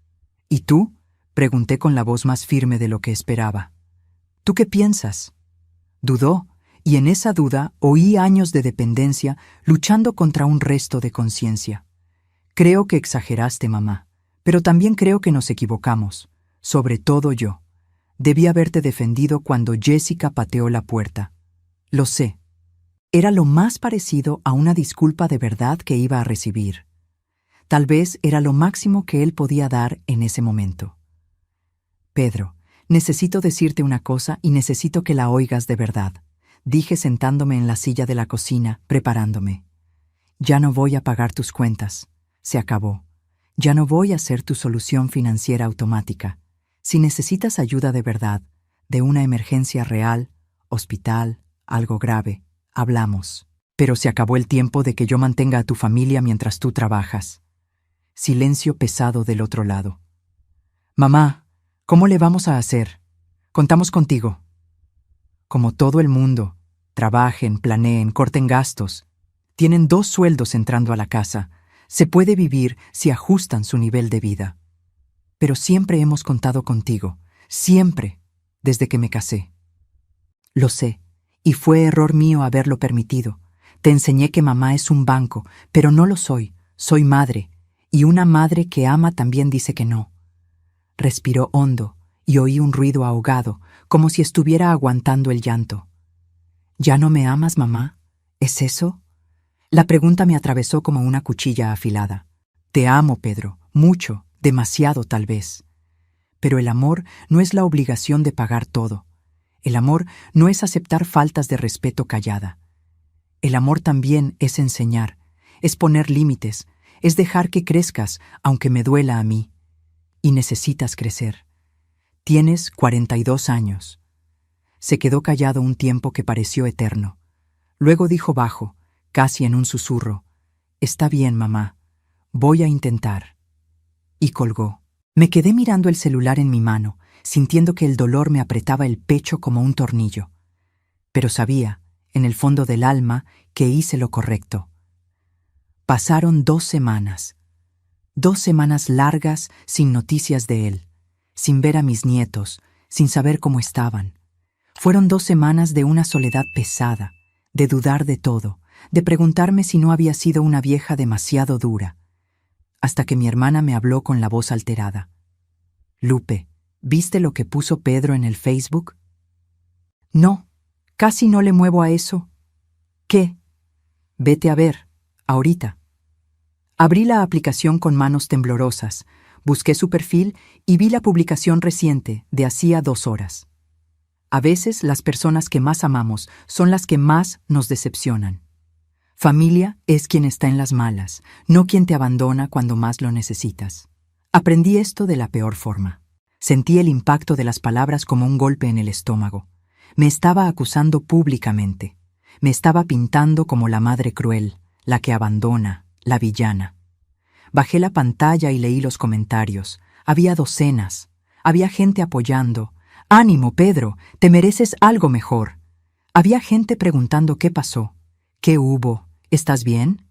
¿Y tú? Pregunté con la voz más firme de lo que esperaba. ¿Tú qué piensas? Dudó. Y en esa duda oí años de dependencia luchando contra un resto de conciencia. Creo que exageraste, mamá, pero también creo que nos equivocamos, sobre todo yo. Debí haberte defendido cuando Jessica pateó la puerta. Lo sé. Era lo más parecido a una disculpa de verdad que iba a recibir. Tal vez era lo máximo que él podía dar en ese momento. Pedro, necesito decirte una cosa y necesito que la oigas de verdad. Dije sentándome en la silla de la cocina, preparándome. Ya no voy a pagar tus cuentas. Se acabó. Ya no voy a ser tu solución financiera automática. Si necesitas ayuda de verdad, de una emergencia real, hospital, algo grave, hablamos. Pero se acabó el tiempo de que yo mantenga a tu familia mientras tú trabajas. Silencio pesado del otro lado. Mamá, ¿cómo le vamos a hacer? Contamos contigo. Como todo el mundo, trabajen, planeen, corten gastos. Tienen 2 sueldos entrando a la casa. Se puede vivir si ajustan su nivel de vida. Pero siempre hemos contado contigo. Siempre, desde que me casé. Lo sé, y fue error mío haberlo permitido. Te enseñé que mamá es un banco, pero no lo soy. Soy madre, y una madre que ama también dice que no. Respiró hondo y oí un ruido ahogado, como si estuviera aguantando el llanto. ¿Ya no me amas, mamá? ¿Es eso? La pregunta me atravesó como una cuchilla afilada. Te amo, Pedro, mucho, demasiado tal vez. Pero el amor no es la obligación de pagar todo. El amor no es aceptar faltas de respeto callada. El amor también es enseñar, es poner límites, es dejar que crezcas, aunque me duela a mí. Y necesitas crecer. Tienes 42 años. Se quedó callado un tiempo que pareció eterno. Luego dijo bajo, casi en un susurro, «Está bien, mamá. Voy a intentar. Y colgó. Me quedé mirando el celular en mi mano, sintiendo que el dolor me apretaba el pecho como un tornillo. Pero sabía, en el fondo del alma, que hice lo correcto. Pasaron 2 semanas. 2 semanas largas sin noticias de él, sin ver a mis nietos, sin saber cómo estaban. Fueron 2 semanas de una soledad pesada, de dudar de todo, de preguntarme si no había sido una vieja demasiado dura. Hasta que mi hermana me habló con la voz alterada. Lupe, ¿viste lo que puso Pedro en el Facebook? No, casi no le muevo a eso. ¿Qué? Vete a ver, ahorita. Abrí la aplicación con manos temblorosas, busqué su perfil y vi la publicación reciente de hacía 2 horas. A veces las personas que más amamos son las que más nos decepcionan. Familia es quien está en las malas, no quien te abandona cuando más lo necesitas. Aprendí esto de la peor forma. Sentí el impacto de las palabras como un golpe en el estómago. Me estaba acusando públicamente. Me estaba pintando como la madre cruel, la que abandona, la villana. Bajé la pantalla y leí los comentarios. Había docenas. Había gente apoyando. «Ánimo, Pedro, te mereces algo mejor». Había gente preguntando qué pasó. ¿Qué hubo? ¿Estás bien?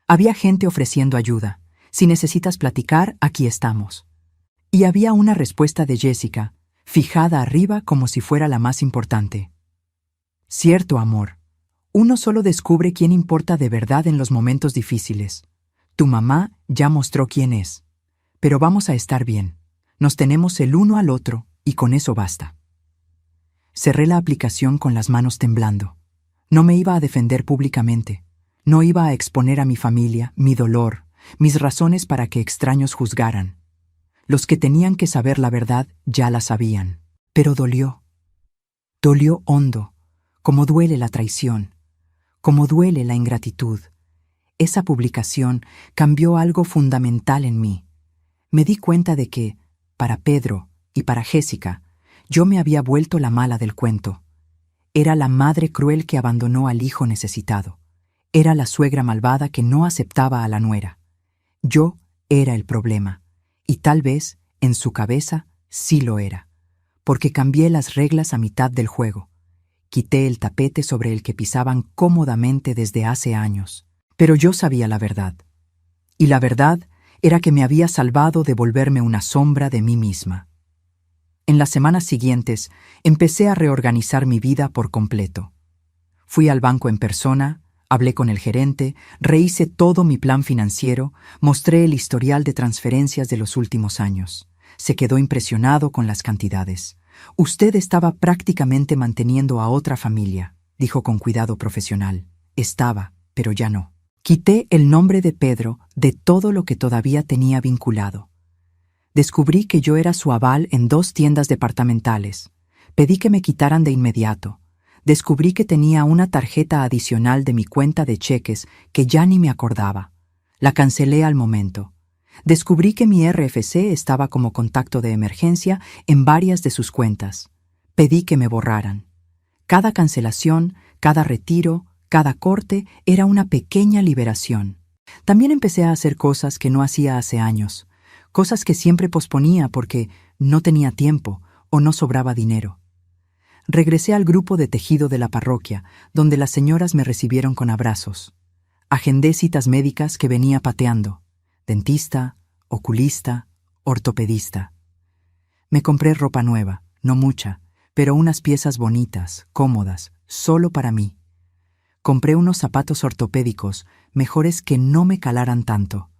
Había gente ofreciendo ayuda. Si necesitas platicar, aquí estamos. Y había una respuesta de Jessica, fijada arriba como si fuera la más importante. Cierto, amor. Uno solo descubre quién importa de verdad en los momentos difíciles. Tu mamá ya mostró quién es. Pero vamos a estar bien. Nos tenemos el uno al otro y con eso basta. Cerré la aplicación con las manos temblando. No me iba a defender públicamente. No iba a exponer a mi familia, mi dolor, mis razones para que extraños juzgaran. Los que tenían que saber la verdad ya la sabían. Pero dolió. Dolió hondo, como duele la traición, como duele la ingratitud. Esa publicación cambió algo fundamental en mí. Me di cuenta de que, para Pedro y para Jessica, yo me había vuelto la mala del cuento. Era la madre cruel que abandonó al hijo necesitado. Era la suegra malvada que no aceptaba a la nuera. Yo era el problema, y tal vez, en su cabeza, sí lo era, porque cambié las reglas a mitad del juego. Quité el tapete sobre el que pisaban cómodamente desde hace años. Pero yo sabía la verdad. Y la verdad era que me había salvado de volverme una sombra de mí misma. En las semanas siguientes, empecé a reorganizar mi vida por completo. Fui al banco en persona, hablé con el gerente, rehice todo mi plan financiero, mostré el historial de transferencias de los últimos años. Se quedó impresionado con las cantidades. «Usted estaba prácticamente manteniendo a otra familia», dijo con cuidado profesional. Estaba, pero ya no. Quité el nombre de Pedro de todo lo que todavía tenía vinculado. Descubrí que yo era su aval en 2 tiendas departamentales. Pedí que me quitaran de inmediato. Descubrí que tenía una tarjeta adicional de mi cuenta de cheques que ya ni me acordaba. La cancelé al momento. Descubrí que mi RFC estaba como contacto de emergencia en varias de sus cuentas. Pedí que me borraran. Cada cancelación, cada retiro, cada corte era una pequeña liberación. También empecé a hacer cosas que no hacía hace años, cosas que siempre posponía porque no tenía tiempo o no sobraba dinero. Regresé al grupo de tejido de la parroquia, donde las señoras me recibieron con abrazos. Agendé citas médicas que venía pateando: dentista, oculista, ortopedista. Me compré ropa nueva, no mucha, pero unas piezas bonitas, cómodas, solo para mí. Compré unos zapatos ortopédicos, mejores que no me calaran tanto.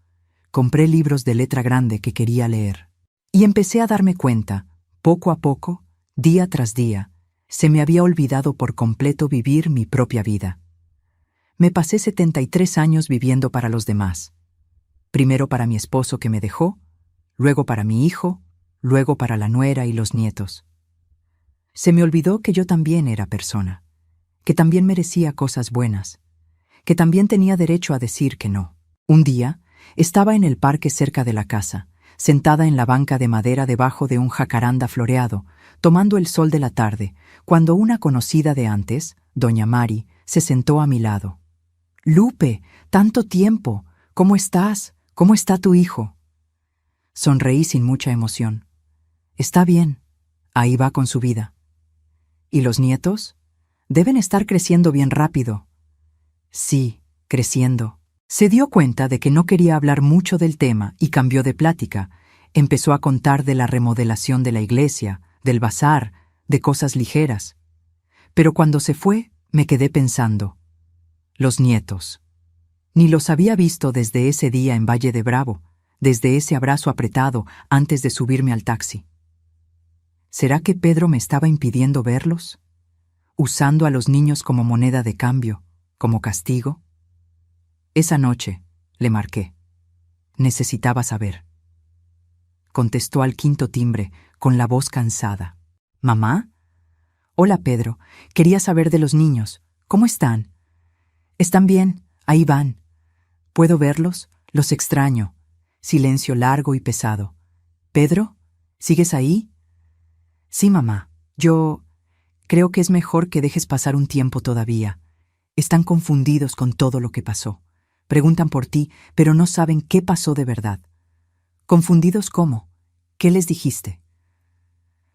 Compré libros de letra grande que quería leer. Y empecé a darme cuenta, poco a poco, día tras día, se me había olvidado por completo vivir mi propia vida. Me pasé 73 años viviendo para los demás. Primero para mi esposo que me dejó, luego para mi hijo, luego para la nuera y los nietos. Se me olvidó que yo también era persona, que también merecía cosas buenas, que también tenía derecho a decir que no. Un día, estaba en el parque cerca de la casa, sentada en la banca de madera debajo de un jacaranda floreado, tomando el sol de la tarde, cuando una conocida de antes, doña Mari, se sentó a mi lado. «Lupe, tanto tiempo. ¿Cómo estás? ¿Cómo está tu hijo? Sonreí sin mucha emoción. Está bien. Ahí va con su vida. ¿Y los nietos? Deben estar creciendo bien rápido. Sí, creciendo. Se dio cuenta de que no quería hablar mucho del tema y cambió de plática. Empezó a contar de la remodelación de la iglesia, del bazar, de cosas ligeras. Pero cuando se fue, me quedé pensando. Los nietos. Ni los había visto desde ese día en Valle de Bravo, desde ese abrazo apretado antes de subirme al taxi. ¿Será que Pedro me estaba impidiendo verlos? ¿Usando a los niños como moneda de cambio, como castigo? Esa noche le marqué. Necesitaba saber. Contestó al quinto timbre, con la voz cansada. ¿Mamá? Hola, Pedro. Quería saber de los niños. ¿Cómo están? Están bien. Ahí van. ¿Puedo verlos? Los extraño. Silencio largo y pesado. ¿Pedro? ¿Sigues ahí? Sí, mamá. Yo creo que es mejor que dejes pasar un tiempo todavía. Están confundidos con todo lo que pasó. Preguntan por ti, pero no saben qué pasó de verdad. ¿Confundidos cómo? ¿Qué les dijiste?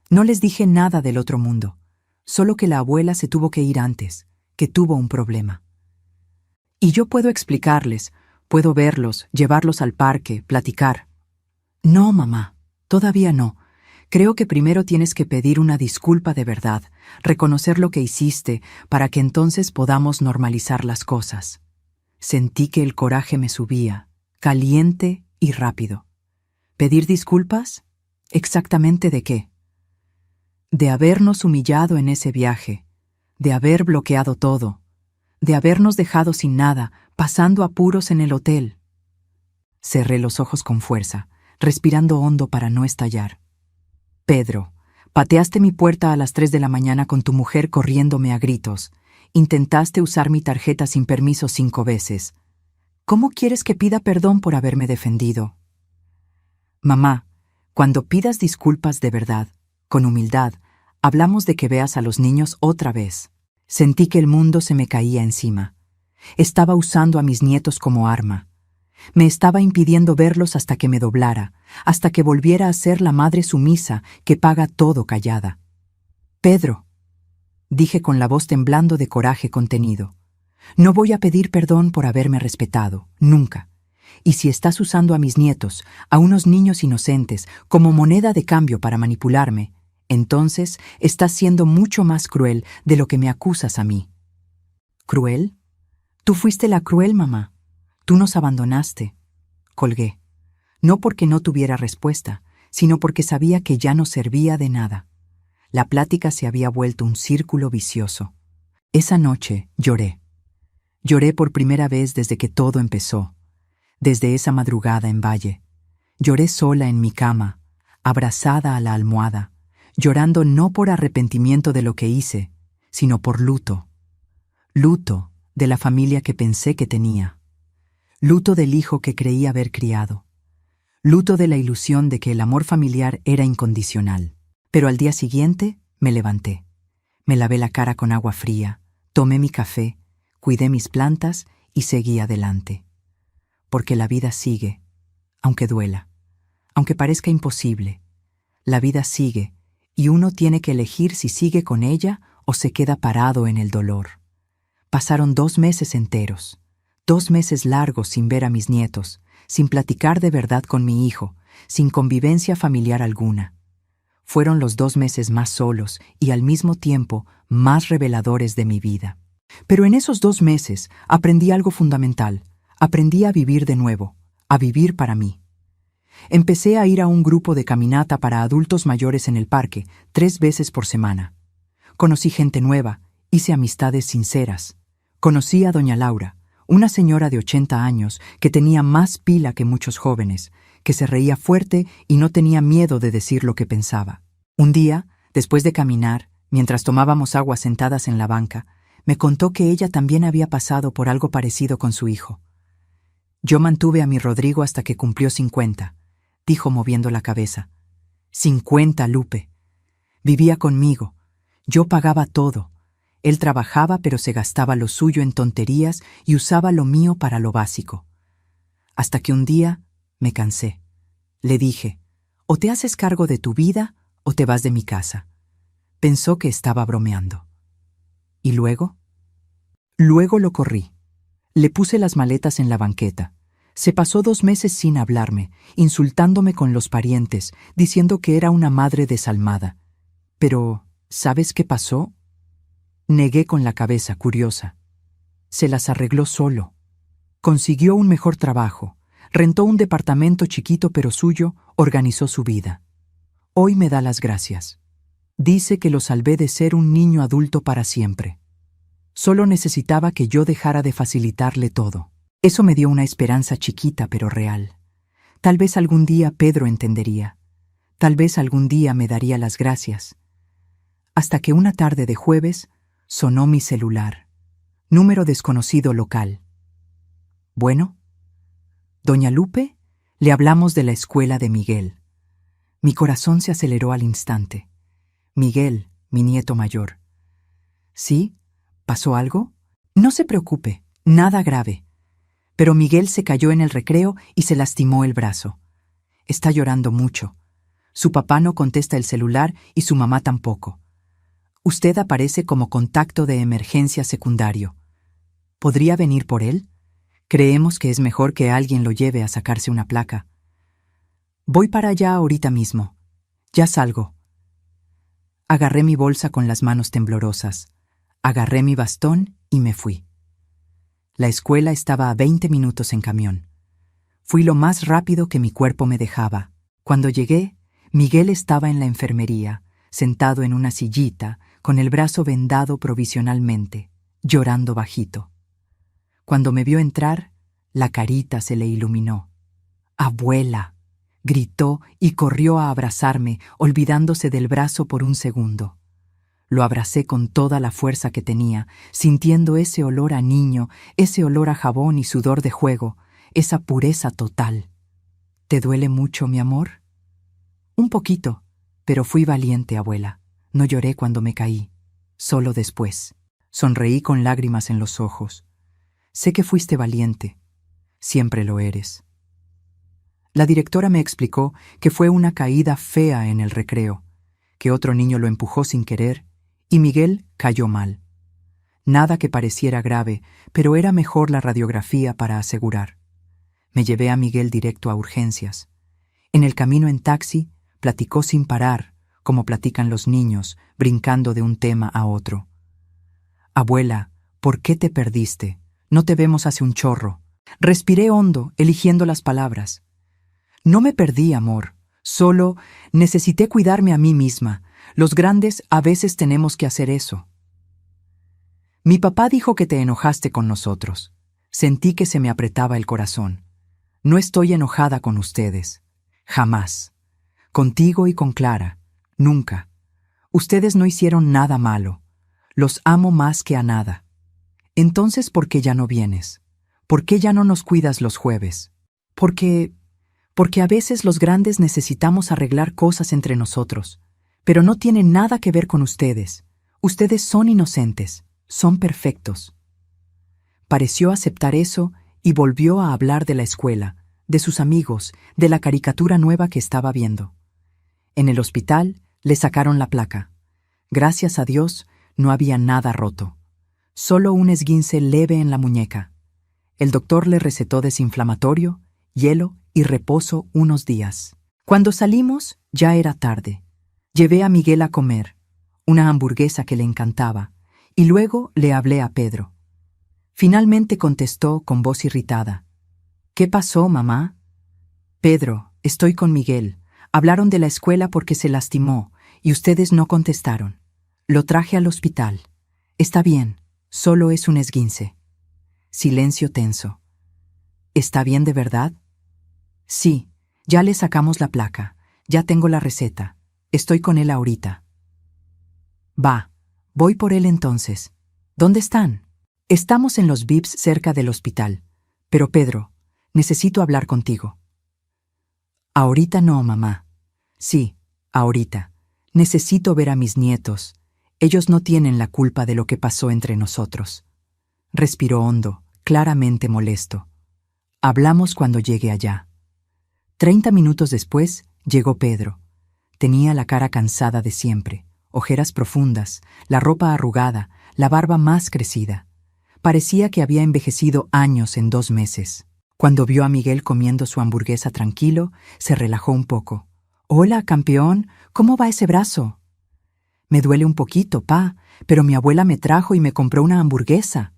No les dije nada del otro mundo, solo que la abuela se tuvo que ir antes, que tuvo un problema. Y yo puedo explicarles, puedo verlos, llevarlos al parque, platicar. No, mamá, todavía no. Creo que primero tienes que pedir una disculpa de verdad, reconocer lo que hiciste, para que entonces podamos normalizar las cosas. Sentí que el coraje me subía, caliente y rápido. ¿Pedir disculpas? ¿Exactamente de qué? De habernos humillado en ese viaje, de haber bloqueado todo, de habernos dejado sin nada, pasando apuros en el hotel. Cerré los ojos con fuerza, respirando hondo para no estallar. Pedro, pateaste mi puerta a las 3 de la mañana con tu mujer corriéndome a gritos. Intentaste usar mi tarjeta sin permiso 5 veces. ¿Cómo quieres que pida perdón por haberme defendido? Mamá, cuando pidas disculpas de verdad, con humildad, hablamos de que veas a los niños otra vez. Sentí que el mundo se me caía encima. Estaba usando a mis nietos como arma. Me estaba impidiendo verlos hasta que me doblara, hasta que volviera a ser la madre sumisa que paga todo callada. Pedro, dije con la voz temblando de coraje contenido, no voy a pedir perdón por haberme respetado, nunca. Y si estás usando a mis nietos, a unos niños inocentes, como moneda de cambio para manipularme, entonces estás siendo mucho más cruel de lo que me acusas a mí. ¿Cruel? Tú fuiste la cruel, mamá. Tú nos abandonaste. Colgué. No porque no tuviera respuesta, sino porque sabía que ya no servía de nada. La plática se había vuelto un círculo vicioso. Esa noche lloré. Lloré por primera vez desde que todo empezó. Desde esa madrugada en Valle. Lloré sola en mi cama, abrazada a la almohada, llorando no por arrepentimiento de lo que hice, sino por luto. Luto de la familia que pensé que tenía. Luto del hijo que creí haber criado. Luto de la ilusión de que el amor familiar era incondicional. Pero al día siguiente me levanté. Me lavé la cara con agua fría, tomé mi café, cuidé mis plantas y seguí adelante. Porque la vida sigue, aunque duela, aunque parezca imposible. La vida sigue, y uno tiene que elegir si sigue con ella o se queda parado en el dolor. Pasaron 2 meses enteros, 2 meses largos sin ver a mis nietos, sin platicar de verdad con mi hijo, sin convivencia familiar alguna. Fueron los 2 meses más solos y al mismo tiempo más reveladores de mi vida. Pero en esos 2 meses aprendí algo fundamental. Aprendí a vivir de nuevo, a vivir para mí. Empecé a ir a un grupo de caminata para adultos mayores en el parque, 3 veces por semana. Conocí gente nueva, hice amistades sinceras. Conocí a doña Laura, una señora de 80 años que tenía más pila que muchos jóvenes, que se reía fuerte y no tenía miedo de decir lo que pensaba. Un día, después de caminar, mientras tomábamos agua sentadas en la banca, me contó que ella también había pasado por algo parecido con su hijo. Yo mantuve a mi Rodrigo hasta que cumplió 50, dijo moviendo la cabeza. 50, Lupe. Vivía conmigo. Yo pagaba todo. Él trabajaba pero se gastaba lo suyo en tonterías y usaba lo mío para lo básico. Hasta que un día Me cansé. Le dije, o te haces cargo de tu vida o te vas de mi casa. Pensó que estaba bromeando. ¿Y luego? Luego lo corrí. Le puse las maletas en la banqueta. Se pasó 2 meses sin hablarme, insultándome con los parientes, diciendo que era una madre desalmada. Pero, ¿sabes qué pasó? Negué con la cabeza, curiosa. Se las arregló solo. Consiguió un mejor trabajo, rentó un departamento chiquito pero suyo, organizó su vida. Hoy me da las gracias. Dice que lo salvé de ser un niño adulto para siempre. Solo necesitaba que yo dejara de facilitarle todo. Eso me dio una esperanza chiquita pero real. Tal vez algún día Pedro entendería. Tal vez algún día me daría las gracias. Hasta que una tarde de jueves sonó mi celular. Número desconocido local. Bueno, doña Lupe, le hablamos de la escuela de Miguel. Mi corazón se aceleró al instante. Miguel, mi nieto mayor. ¿Sí? ¿Pasó algo? No se preocupe, nada grave. Pero Miguel se cayó en el recreo y se lastimó el brazo. Está llorando mucho. Su papá no contesta el celular y su mamá tampoco. Usted aparece como contacto de emergencia secundario. ¿Podría venir por él? Creemos que es mejor que alguien lo lleve a sacarse una placa. Voy para allá ahorita mismo. Ya salgo. Agarré mi bolsa con las manos temblorosas. Agarré mi bastón y me fui. La escuela estaba a 20 minutos en camión. Fui lo más rápido que mi cuerpo me dejaba. Cuando llegué, Miguel estaba en la enfermería, sentado en una sillita, con el brazo vendado provisionalmente, llorando bajito. Cuando me vio entrar, la carita se le iluminó. ¡Abuela!, gritó y corrió a abrazarme, olvidándose del brazo por un segundo. Lo abracé con toda la fuerza que tenía, sintiendo ese olor a niño, ese olor a jabón y sudor de juego, esa pureza total. ¿Te duele mucho, mi amor? Un poquito, pero fui valiente, abuela. No lloré cuando me caí, solo después. Sonreí con lágrimas en los ojos. Sé que fuiste valiente. Siempre lo eres. La directora me explicó que fue una caída fea en el recreo, que otro niño lo empujó sin querer y Miguel cayó mal. Nada que pareciera grave, pero era mejor la radiografía para asegurar. Me llevé a Miguel directo a urgencias. En el camino en taxi, platicó sin parar, como platican los niños, brincando de un tema a otro. Abuela, ¿por qué te perdiste? No te vemos hace un chorro. Respiré hondo, eligiendo las palabras. No me perdí, amor. Solo necesité cuidarme a mí misma. Los grandes a veces tenemos que hacer eso. Mi papá dijo que te enojaste con nosotros. Sentí que se me apretaba el corazón. No estoy enojada con ustedes. Jamás. Contigo y con Clara. Nunca. Ustedes no hicieron nada malo. Los amo más que a nada. Entonces, ¿por qué ya no vienes? ¿Por qué ya no nos cuidas los jueves? Porque a veces los grandes necesitamos arreglar cosas entre nosotros. Pero no tiene nada que ver con ustedes. Ustedes son inocentes, son perfectos. Pareció aceptar eso y volvió a hablar de la escuela, de sus amigos, de la caricatura nueva que estaba viendo. En el hospital le sacaron la placa. Gracias a Dios, no había nada roto. Solo un esguince leve en la muñeca. El doctor le recetó desinflamatorio, hielo y reposo unos días. Cuando salimos, ya era tarde. Llevé a Miguel a comer, una hamburguesa que le encantaba, y luego le hablé a Pedro. Finalmente contestó con voz irritada. ¿Qué pasó, mamá? Pedro, estoy con Miguel. Hablaron de la escuela porque se lastimó, y ustedes no contestaron. Lo traje al hospital. Está bien, solo es un esguince. Silencio tenso. ¿Está bien de verdad? Sí, ya le sacamos la placa. Ya tengo la receta. Estoy con él ahorita. Va, voy por él entonces. ¿Dónde están? Estamos en los VIPs cerca del hospital. Pero Pedro, necesito hablar contigo. Ahorita no, mamá. Sí, ahorita. Necesito ver a mis nietos. Ellos no tienen la culpa de lo que pasó entre nosotros. Respiró hondo, claramente molesto. Hablamos cuando llegue allá. 30 minutos después llegó Pedro. Tenía la cara cansada de siempre, ojeras profundas, la ropa arrugada, la barba más crecida. Parecía que había envejecido años en 2 meses. Cuando vio a Miguel comiendo su hamburguesa tranquilo, se relajó un poco. «Hola, campeón, ¿cómo va ese brazo?» «Me duele un poquito, pa, pero mi abuela me trajo y me compró una hamburguesa».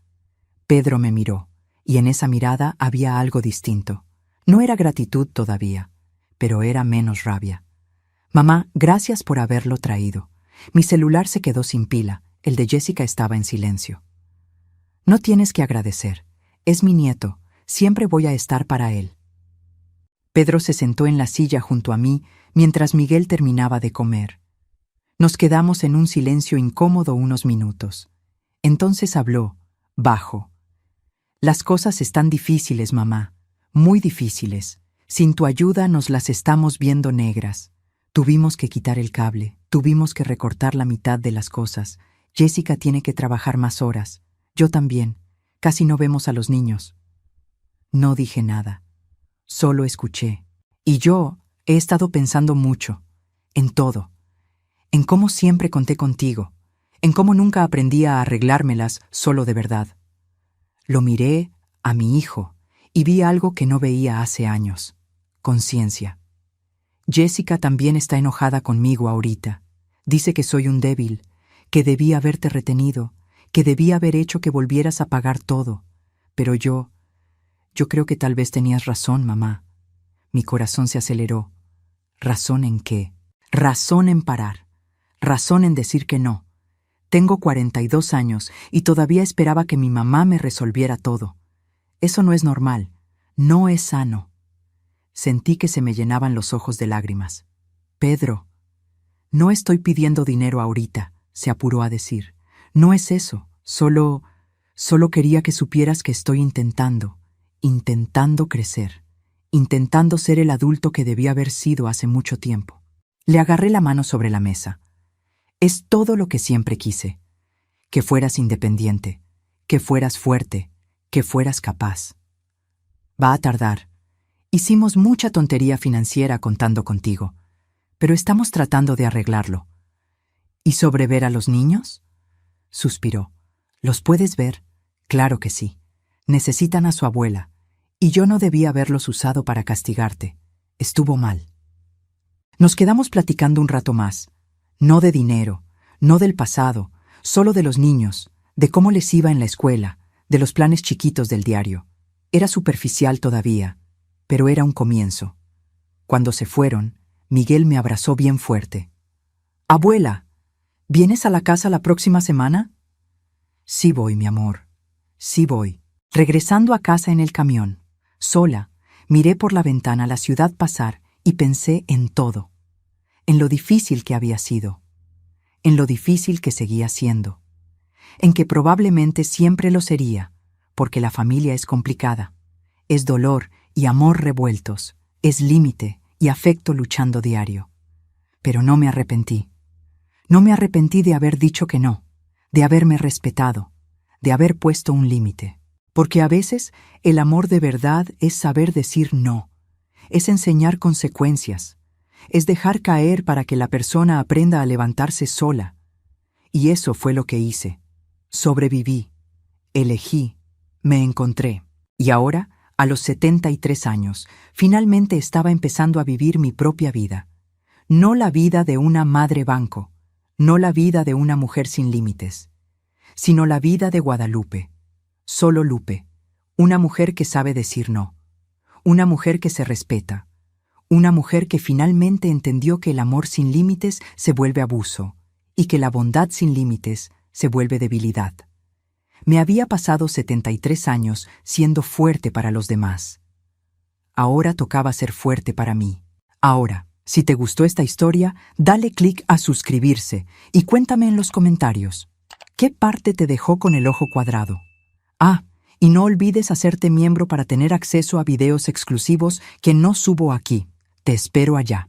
Pedro me miró, y en esa mirada había algo distinto. No era gratitud todavía, pero era menos rabia. «Mamá, gracias por haberlo traído. Mi celular se quedó sin pila, el de Jessica estaba en silencio». «No tienes que agradecer. Es mi nieto. Siempre voy a estar para él». Pedro se sentó en la silla junto a mí mientras Miguel terminaba de comer. Nos quedamos en un silencio incómodo unos minutos. Entonces habló, bajo. «Las cosas están difíciles, mamá. Muy difíciles. Sin tu ayuda nos las estamos viendo negras. Tuvimos que quitar el cable, tuvimos que recortar la mitad de las cosas. Jessica tiene que trabajar más horas. Yo también. Casi no vemos a los niños». No dije nada. Solo escuché. Y yo he estado pensando mucho. En todo. En cómo siempre conté contigo. En cómo nunca aprendí a arreglármelas solo de verdad. Lo miré a mi hijo y vi algo que no veía hace años. Conciencia. Jessica también está enojada conmigo ahorita. Dice que soy un débil, que debí haberte retenido, que debí haber hecho que volvieras a pagar todo. Pero yo creo que tal vez tenías razón, mamá. Mi corazón se aceleró. ¿Razón en qué? Razón en parar. Razón en decir que no. Tengo 42 años y todavía esperaba que mi mamá me resolviera todo. Eso no es normal. No es sano. Sentí que se me llenaban los ojos de lágrimas. «Pedro, no estoy pidiendo dinero ahorita», se apuró a decir. «No es eso. Solo quería que supieras que estoy intentando crecer, intentando ser el adulto que debí haber sido hace mucho tiempo». Le agarré la mano sobre la mesa. «Es todo lo que siempre quise. Que fueras independiente, que fueras fuerte, que fueras capaz. Va a tardar. Hicimos mucha tontería financiera contando contigo, pero estamos tratando de arreglarlo». «¿Y sobre ver a los niños?», suspiró. «¿Los puedes ver? Claro que sí. Necesitan a su abuela, y yo no debía haberlos usado para castigarte. Estuvo mal». Nos quedamos platicando un rato más. No de dinero, no del pasado, solo de los niños, de cómo les iba en la escuela, de los planes chiquitos del diario. Era superficial todavía, pero era un comienzo. Cuando se fueron, Miguel me abrazó bien fuerte. «Abuela, ¿vienes a la casa la próxima semana?» «Sí voy, mi amor. Sí voy». Regresando a casa en el camión, sola, miré por la ventana la ciudad pasar y pensé en todo. En lo difícil que había sido. En lo difícil que seguía siendo. En que probablemente siempre lo sería, porque la familia es complicada. Es dolor y amor revueltos. Es límite y afecto luchando diario. Pero no me arrepentí. No me arrepentí de haber dicho que no, de haberme respetado, de haber puesto un límite. Porque a veces el amor de verdad es saber decir no, es enseñar consecuencias, es dejar caer para que la persona aprenda a levantarse sola. Y eso fue lo que hice. Sobreviví, elegí, me encontré. Y ahora, a los 73 años, finalmente estaba empezando a vivir mi propia vida. No la vida de una madre banco, no la vida de una mujer sin límites, sino la vida de Guadalupe. Solo Lupe, una mujer que sabe decir no, una mujer que se respeta, una mujer que finalmente entendió que el amor sin límites se vuelve abuso y que la bondad sin límites se vuelve debilidad. Me había pasado 73 años siendo fuerte para los demás. Ahora tocaba ser fuerte para mí. Ahora, si te gustó esta historia, dale clic a suscribirse y cuéntame en los comentarios. ¿Qué parte te dejó con el ojo cuadrado? Ah, y no olvides hacerte miembro para tener acceso a videos exclusivos que no subo aquí. Te espero allá.